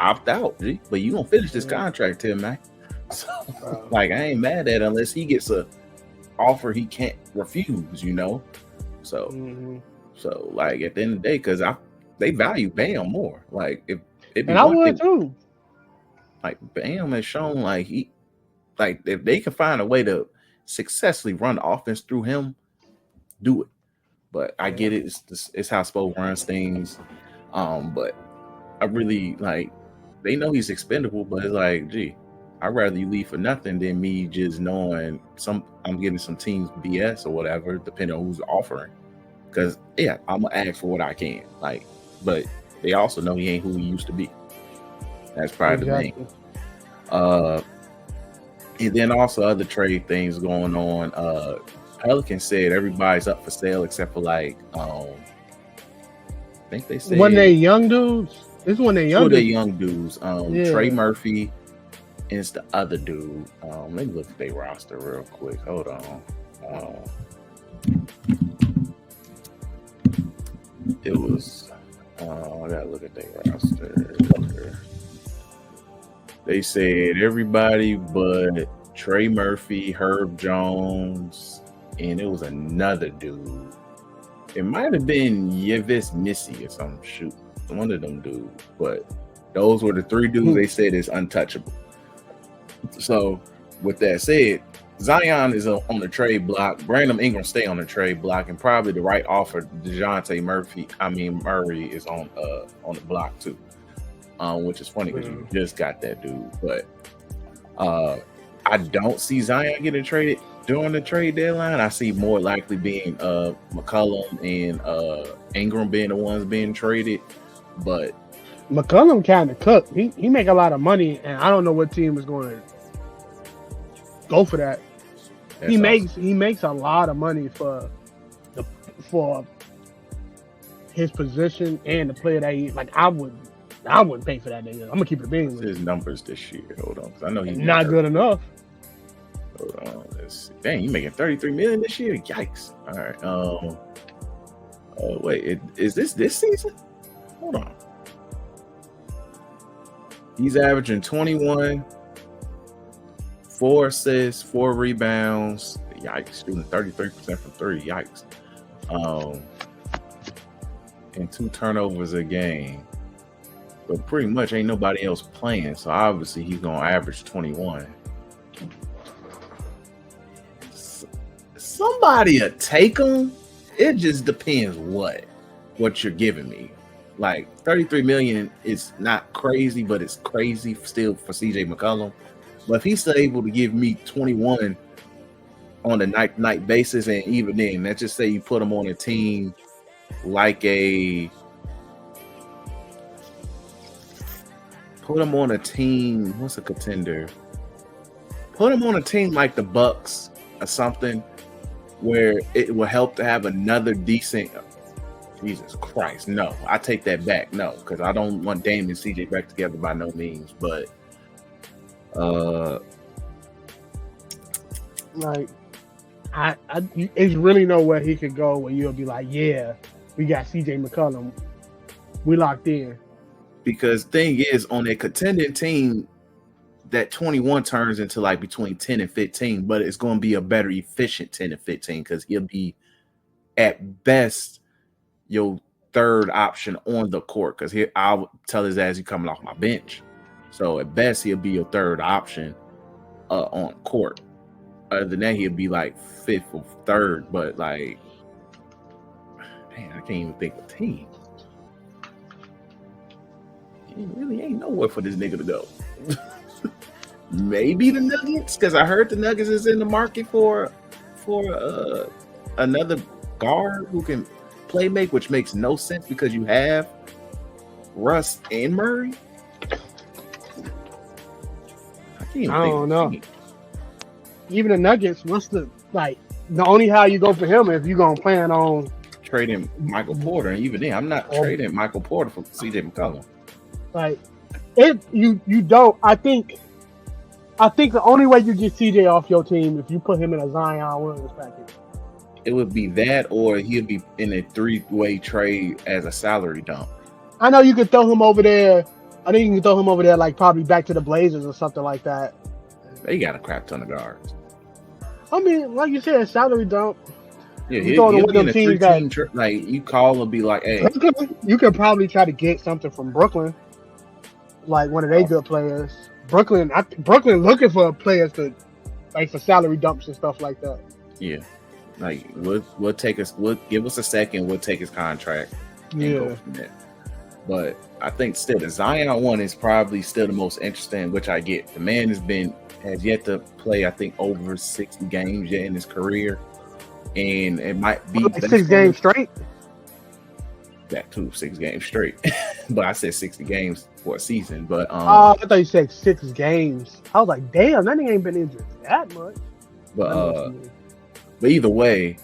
opt out, G. But you gonna finish this contract, Tim, man. So, like, I ain't mad at it unless he gets a offer he can't refuse, So, so like at the end of the day, because they value Bam more. Like if I would too. Like Bam has shown like if they can find a way to successfully run the offense through him, do it. But I get it. It's how Spo runs things. But I really like. They know he's expendable, but it's like, gee, I'd rather you leave for nothing than me just knowing I'm getting some teams BS or whatever, depending on who's offering. Because I'm gonna ask for what I can. Like, but they also know he ain't who he used to be. That's probably the thing. And then also other trade things going on. Pelican said everybody's up for sale except for like I think they said when they young dudes. This one they young. They young dudes. Trey Murphy is the other dude. Let me look at their roster real quick. Hold on. It was I gotta look at their roster. They said everybody but Trey Murphy, Herb Jones, and it was another dude. It might have been Yevis Missy or some shoot. One of them dudes, but those were the three dudes they said is untouchable. So with that said, Zion is on the trade block. Brandon Ingram stay on the trade block, and probably the right offer. DeJounte Murray is on the block too, which is funny because you just got that dude. But I don't see Zion getting traded during the trade deadline. I see more likely being McCollum and Ingram being the ones being traded. But McCollum kind of cooked. He make a lot of money, and I don't know what team is going to go for that. He makes a lot of money for his position and the player that he like. I wouldn't pay for that nigga. I'm gonna keep it being. His numbers this year. Hold on, because I know he's not good enough. Hold on, let's see. Dang, you making $33 million this year? Yikes! All right. Wait, is this season? Hold on. He's averaging 21, 4 assists, 4 rebounds. Yikes, shooting 33% from 3. Yikes. And 2 turnovers a game. But pretty much ain't nobody else playing, so obviously he's gonna average 21. Somebody take him. It just depends what you're giving me. Like 33 million is not crazy, but it's crazy still for CJ McCollum. But if he's still able to give me 21 on a night basis, and even then, let's just say you put him on a team like what's a contender? Put him on a team like the Bucks or something where it will help to have another decent. Jesus Christ, no, I take that back. No, because I don't want Dame and CJ back together by no means. But like, it's really nowhere he could go where you'll be like, yeah, we got CJ McCollum, we locked in. Because thing is, on a contending team, that 21 turns into like between 10 and 15, but it's going to be a better efficient 10 and 15 because he'll be at best your third option on the court, because I'll tell his ass he's coming off my bench. So at best he'll be your third option on court. Other than that, he'll be like fifth or third. But like, man, I can't even think of a team. It really ain't nowhere for this nigga to go. Maybe the Nuggets, because I heard the Nuggets is in the market for another guard who can play make, which makes no sense because you have Russ and Murray. I don't know. Even the Nuggets, what's the only how you go for him if you're gonna plan on trading Michael Porter, and even then, I'm not trading Michael Porter for CJ McCollum. Like, you don't. I think the only way you get CJ off your team if you put him in a Zion Williams package. It would be that, or he'll be in a 3-way trade as a salary dump. I know you could throw him over there. I think you can throw him over there, like probably back to the Blazers or something like that. They got a crap ton of guards. I mean, like you said, salary dump. Yeah, he'll be in a 3-team like you call and be like, hey. You could probably try to get something from Brooklyn, like one of their good players. Brooklyn looking for players to like for salary dumps and stuff like that. Yeah. Like we'll give us a second, we'll take his contract and go from there. But I think still the Zion one is probably still the most interesting, which I get. The man has yet to play, I think, over 60 games yet in his career. And it might be like 6 games straight. That too, 6 games straight. But I said 60 games for a season. But I thought you said 6 games. I was like, damn, that nigga ain't been injured that much. But either way,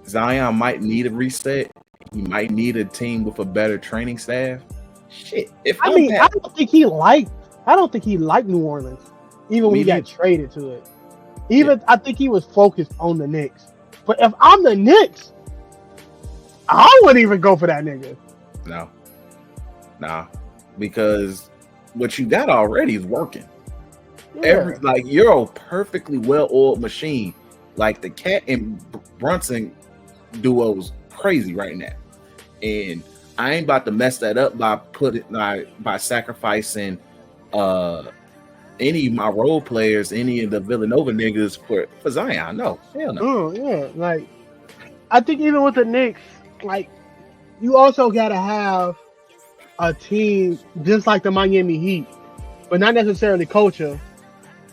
Zion might need a reset. He might need a team with a better training staff. Shit. I don't think he liked New Orleans, even when he got traded to it. I think he was focused on the Knicks. But if I'm the Knicks, I wouldn't even go for that nigga. No. Nah. Because what you got already is working. Yeah. You're a perfectly well-oiled machine. Like the Cat and Brunson duo is crazy right now, and I ain't about to mess that up by sacrificing any of my role players, any of the Villanova niggas for Zion. No, hell no. Oh yeah, like I think even with the Knicks, like you also gotta have a team just like the Miami Heat, but not necessarily culture,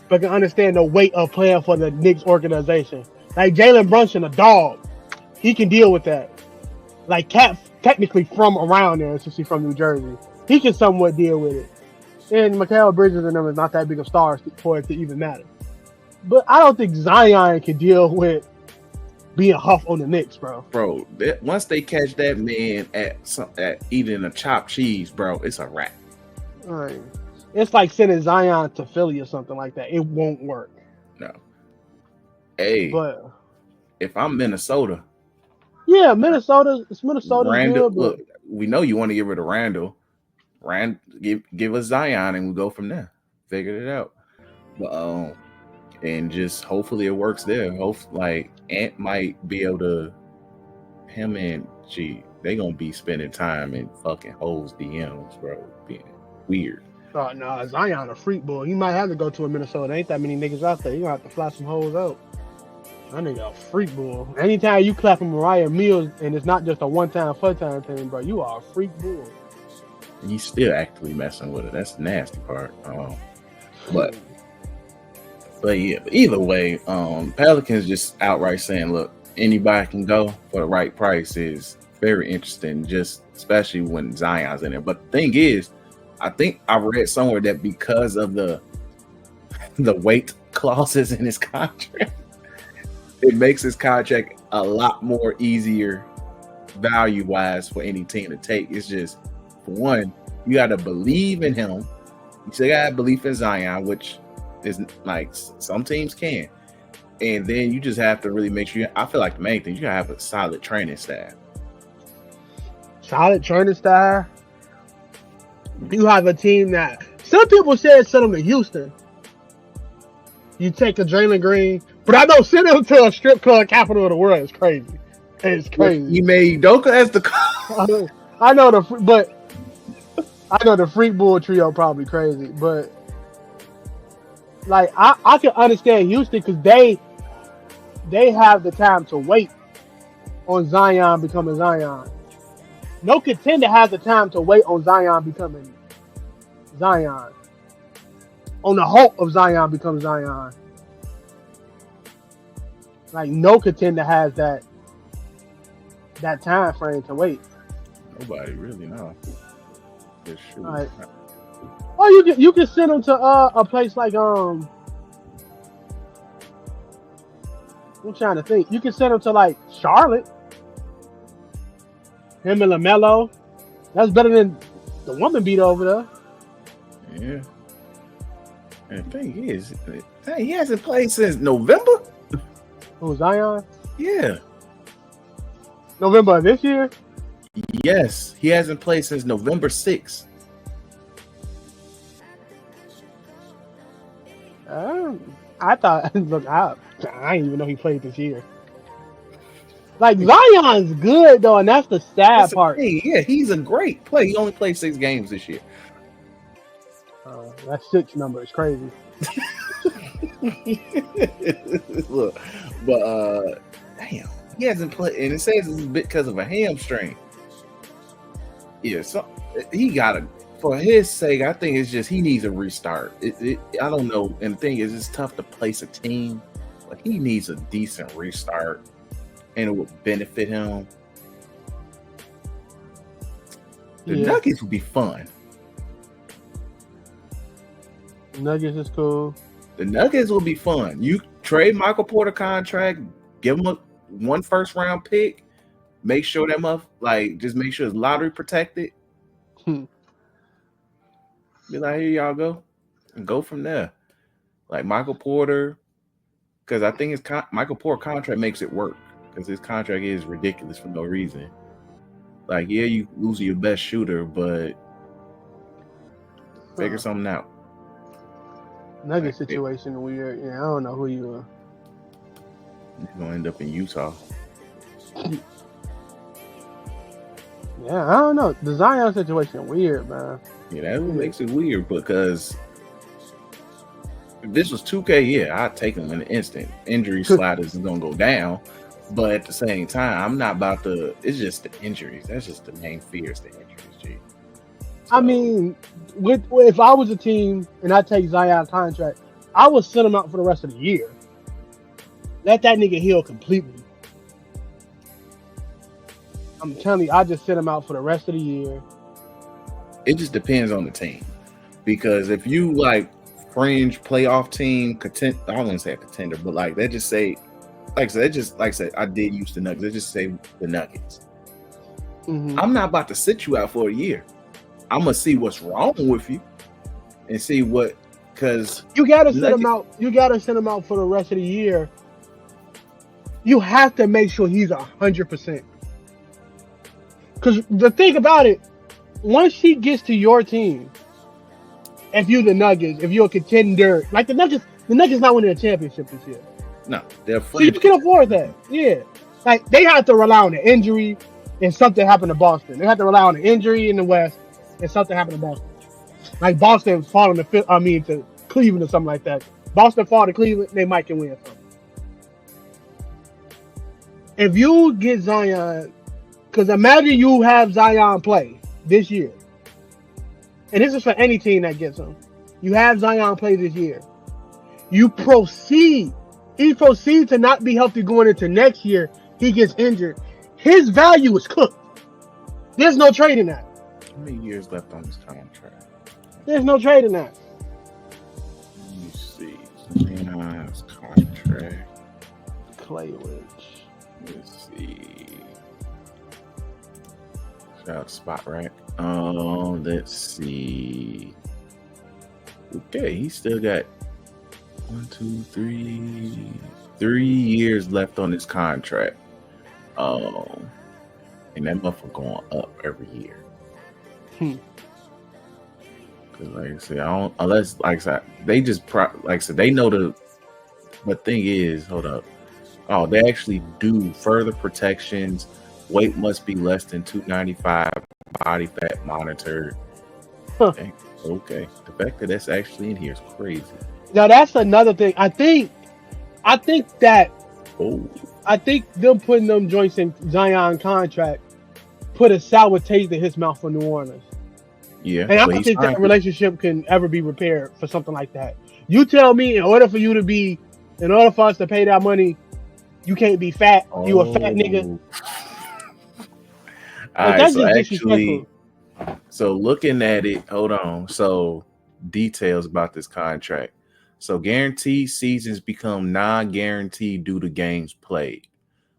but can understand the weight of playing for the Knicks organization. Like Jalen Brunson, a dog, he can deal with that. Like Cat, technically from around there, since he's from New Jersey, he can somewhat deal with it. And Mikal Bridges and them is not that big of stars for it to even matter. But I don't think Zion can deal with being Huff on the Knicks, bro. Bro, once they catch that man at eating a chopped cheese, bro, it's a wrap. Right. It's like sending Zion to Philly or something like that. It won't work. No. Hey, but if I'm Minnesota, yeah, Minnesota's Randall. Good, look, we know you want to get rid of Randall. Give us Zion, and we'll go from there. Figure it out. But and just hopefully it works there. Like Ant might be able to. Him and they gonna be spending time in fucking hoes DMs, bro. Being weird. Oh no, Zion a freak boy. He might have to go to a Minnesota. Ain't that many niggas out there. You gonna have to fly some hoes out. That nigga a freak bull. Anytime you clapping Mariah Mills and it's not just a one-time, fun-time thing, bro, you are a freak bull. And he's still actively messing with it. That's the nasty part. But yeah, but either way, Pelicans just outright saying, look, anybody can go for the right price is very interesting, just especially when Zion's in there. But the thing is, I think I read somewhere that because of the weight clauses in his contract, it makes his contract a lot more easier value-wise for any team to take. It's just, for one, you got to believe in him. You still got to believe in Zion, which is like some teams can. And then you just have to really make sure, I feel like the main thing, you got to have a solid training staff. Solid training staff. You have a team that, some people said send them to Houston. You take a Jalen Green, but I know send him to a strip club capital of the world is crazy. It's crazy. You made Doka as the I know the Freak Bull trio probably crazy, but like I can understand Houston because they have the time to wait on Zion becoming Zion. No contender has the time to wait on Zion becoming Zion. On the hope of Zion becoming Zion. Like no contender has that time frame to wait. Nobody really knows. Right. Well, you can send them to a place like I'm trying to think. You can send them to like Charlotte. Him and LaMelo. That's better than the woman beat over there. Yeah. And the thing is, he hasn't played since November. Who, Zion? Yeah. November of this year? Yes. He hasn't played since November 6th. I thought, look, I didn't even know he played this year. Like, Zion's good, though, and that's the sad part. Yeah, he's a great player. He only played 6 games this year. That 6 number is crazy. Look, but damn, he hasn't played, and it says it's because of a hamstring. Yeah, so he got for his sake, I think it's just he needs a restart. I don't know, and the thing is, it's tough to place a team, but he needs a decent restart, and it would benefit him. The Nuggets would be fun. Nuggets is cool. The Nuggets will be fun. You trade Michael Porter contract, give him one first round pick, make sure just make sure it's lottery protected. Be like, here y'all go, and go from there. Like Michael Porter, because I think his Michael Porter contract makes it work because his contract is ridiculous for no reason. Like, yeah, you lose your best shooter, but figure something out. Nugget situation weird. Yeah, I don't know who you are. You're gonna end up in Utah. Yeah, I don't know. The Zion situation weird, man. Yeah, that's what makes it weird because if this was 2K, yeah, I'd take him in an instant. Injury sliders is gonna go down, but at the same time, I'm not about to. It's just the injuries. That's just the main fear is the injuries, G. So, I mean, if I was a team and I take Zion contract, I would send him out for the rest of the year. Let that nigga heal completely. I'm telling you, I just send him out for the rest of the year. it just depends on the team, because if you like fringe playoff team, I don't want to say a contender, but like they just say, like I said, I did use the Nuggets. They just say the Nuggets. Mm-hmm. I'm not about to sit you out for a year. I'm gonna see what's wrong with you and see what, because you gotta send him out. You gotta send him out for the rest of the year. You have to make sure he's 100%. Because the thing about it, once he gets to your team, if you're the Nuggets, if you're a contender, like the Nuggets not winning a championship this year. No, they're so you can afford that. Yeah, like they have to rely on an injury and something happened to Boston. They have to rely on an injury in the West and something happened to Boston. Like Boston falling to Cleveland or something like that. Boston fall to Cleveland, they might can win something. if you get Zion, because imagine you have Zion play this year, and this is for any team that gets him. You have Zion play this year. He proceeds to not be healthy going into next year. He gets injured. His value is cooked. There's no trading that. How many years left on this contract? There's no trading that. Let me see. Zion's contract. Claywich. Let's see. Shout out to Spot Rack. Let's see. Okay, he still got 3 years left on his contract. And that motherfucker going up every year. Cause like I said, unless like I said, they just like I said, they know the thing is, hold up. Oh, they actually do further protections. Weight must be less than 295. Body fat monitored. Huh. Okay. The fact that that's actually in here is crazy. Now that's another thing. I think that I think them putting them joints in Zion contract put a sour taste in his mouth for New Orleans. Yeah. And I don't think that relationship can ever be repaired for something like that. You tell me, in order for us to pay that money, you can't be fat. You a fat nigga. All right, so actually, so looking at it, hold on. So details about this contract. So guaranteed seasons become non-guaranteed due to games played.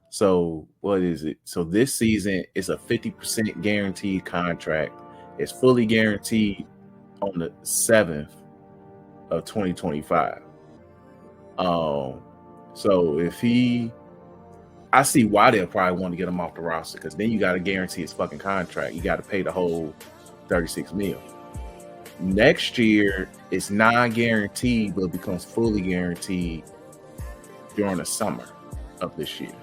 So what is it? So this season is a 50% guaranteed contract. It's fully guaranteed on the 7th of 2025. So if I see why they'll probably want to get him off the roster, because then you got to guarantee his fucking contract. You got to pay the whole $36 million. Next year, it's non-guaranteed, but becomes fully guaranteed during the summer of this year.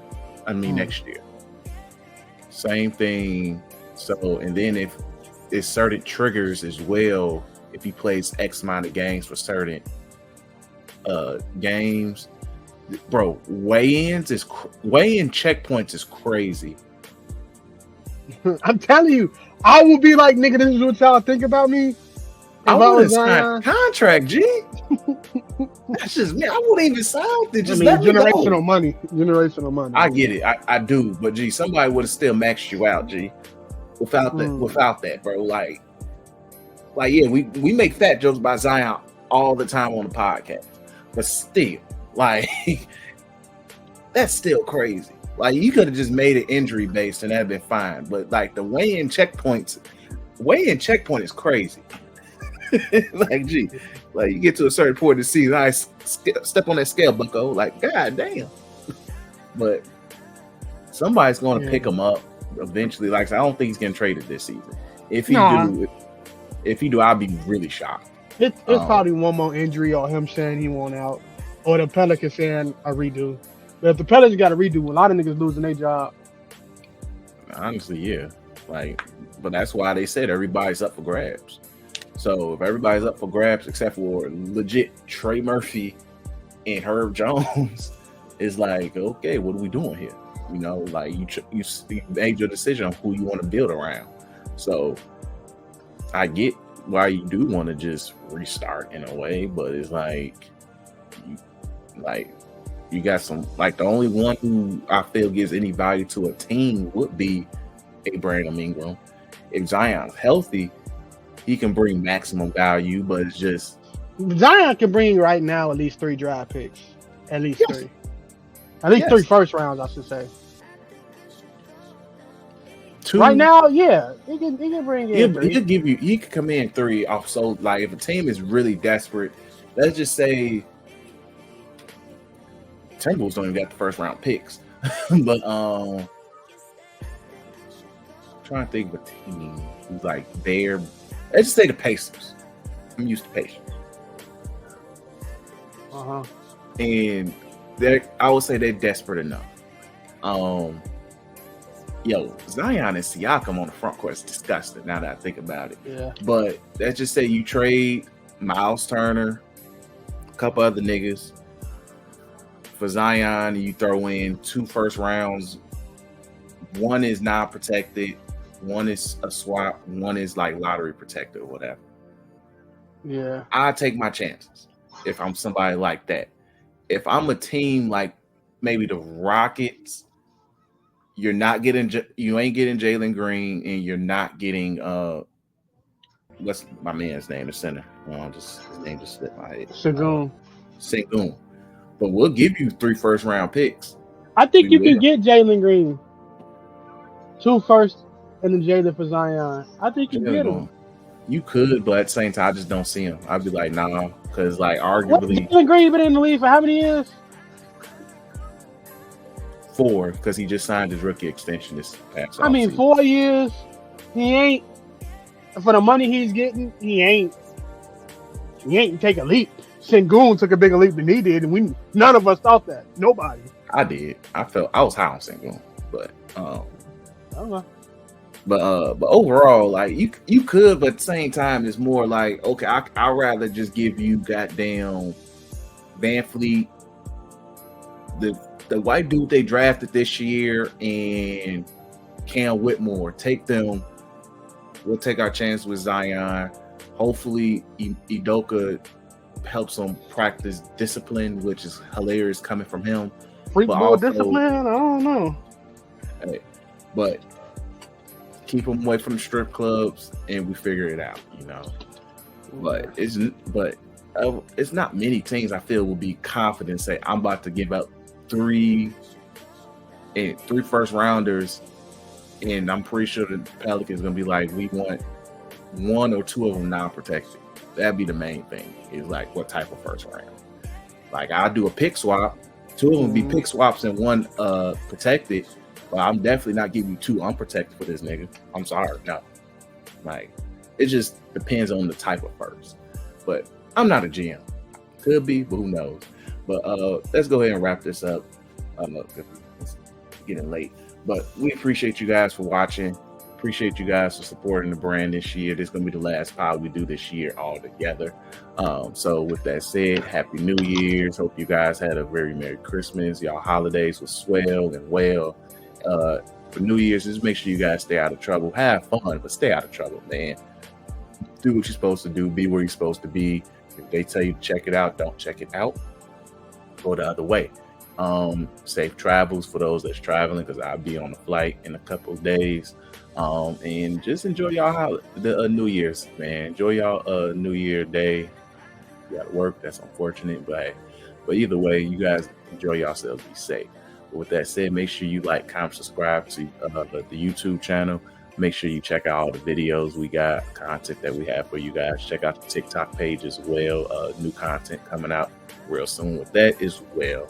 Next year. Same thing. So, and then if it's certain triggers as well, if he plays X amount of games for certain games, bro, weigh-in checkpoints is crazy. I'm telling you, I will be like, nigga, this is what y'all think about me. I wouldn't sign contract, G. That's just me. I wouldn't even sign it. Just generational money. Generational money. I get it. I do. But G, somebody would have still maxed you out, G. Without that, bro. Like yeah, we make fat jokes about Zion all the time on the podcast. But still, like that's still crazy. Like you could have just made it injury based and that'd been fine. But like the weigh-in checkpoint is crazy. Like, gee, like you get to a certain point in the season, I step on that scale, bucko. Like, god damn. But somebody's going to pick him up eventually. Like, I don't think he's getting traded this season. If he do, I'll be really shocked. It's probably one more injury or him saying he won't out, or the Pelicans saying a redo. But if the Pelicans got a redo, a lot of niggas losing their job. Honestly, yeah. Like, but that's why they said everybody's up for grabs. So if everybody's up for grabs except for legit Trey Murphy and Herb Jones, it's like, okay, what are we doing here? You know, like you made your decision on who you want to build around. So I get why you do want to just restart in a way, but it's like you got some, like the only one who I feel gives any value to a team would be Brandon Ingram. If Zion's healthy, he can bring maximum value, but it's just Zion can bring right now at least 3 draft picks, at least 3, at least 3 first rounds, I should say. 2 right now, yeah, he can bring in 3. He could come in 3 off. So like, if a team is really desperate, let's just say Timberwolves don't even got the first round picks, but I'm trying to think of a team who's like there. Let's just say the Pacers. I'm used to Pacers. And I would say they're desperate enough. Zion and Siakam on the front court is disgusting now that I think about it. Yeah. But let's just say you trade Miles Turner, a couple other niggas for Zion, and you throw in 2 first rounds one is non-protected, one is a swap, one is like lottery protected or whatever. Yeah, I take my chances if I'm somebody like that. If I'm a team like maybe the Rockets, you ain't getting Jalen Green, and you're not getting what's my man's name, the center? His name just slipped my head. Sengun. But we'll give you 3 first-round picks. I think you can get Jalen Green 2 first and then Jalen for Zion. I think you get him. You could, but at the same time, I just don't see him. I'd be like, nah, because like arguably Jalen Green been in the league for how many years? 4, because he just signed his rookie extension this past. I mean, 4 years. He ain't for the money he's getting. He ain't take a leap. Sengun took a bigger leap than he did, and none of us thought that. Nobody. I did. I was high on Sengun, but I don't know. But overall, like you could, but at the same time, it's more like, okay, I'd rather just give you goddamn Van Fleet, the white dude they drafted this year, and Cam Whitmore. Take them. We'll take our chance with Zion. Hopefully, Udoka helps him practice discipline, which is hilarious coming from him. Freak ball discipline? I don't know. Hey, but keep them away from the strip clubs, and we figure it out, you know. But it's not many teams I feel will be confident and say I'm about to give up 3 first rounders, and I'm pretty sure the Pelicans gonna be like, we want 1 or 2 of them non-protected. That'd be the main thing. Is like what type of first round? Like I'll do a pick swap. 2 of them be pick swaps and 1 protected. But I'm definitely not giving you 2 unprotected for this nigga. I'm sorry, no. Like it just depends on the type of first. But I'm not a GM. Could be, but who knows? But let's go ahead and wrap this up. It's getting late. But we appreciate you guys for watching. Appreciate you guys for supporting the brand this year. This is going to be the last pod we do this year all together. So with that said, Happy New Year's. Hope you guys had a very Merry Christmas. Y'all holidays was swell and well. For New Year's, just make sure you guys stay out of trouble. Have fun, but stay out of trouble, man. Do what you're supposed to do. Be where you're supposed to be. If they tell you to check it out, don't check it out. Go the other way. Safe travels for those that's traveling, because I'll be on a flight in a couple of days. And just enjoy y'all New Year's, man. Enjoy y'all New Year day. You gotta work. That's unfortunate, but either way, you guys enjoy yourselves. Be safe. But with that said, make sure you like, comment, subscribe to the YouTube channel. Make sure you check out all the videos we got, content that we have for you guys. Check out the TikTok page as well. New content coming out real soon with that as well.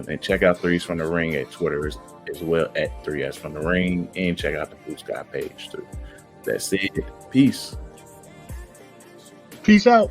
And check out Threes from the Ring at Twitter as well at 3S from the Ring, and check out the Blue Sky page too. That's it. Peace. Peace out.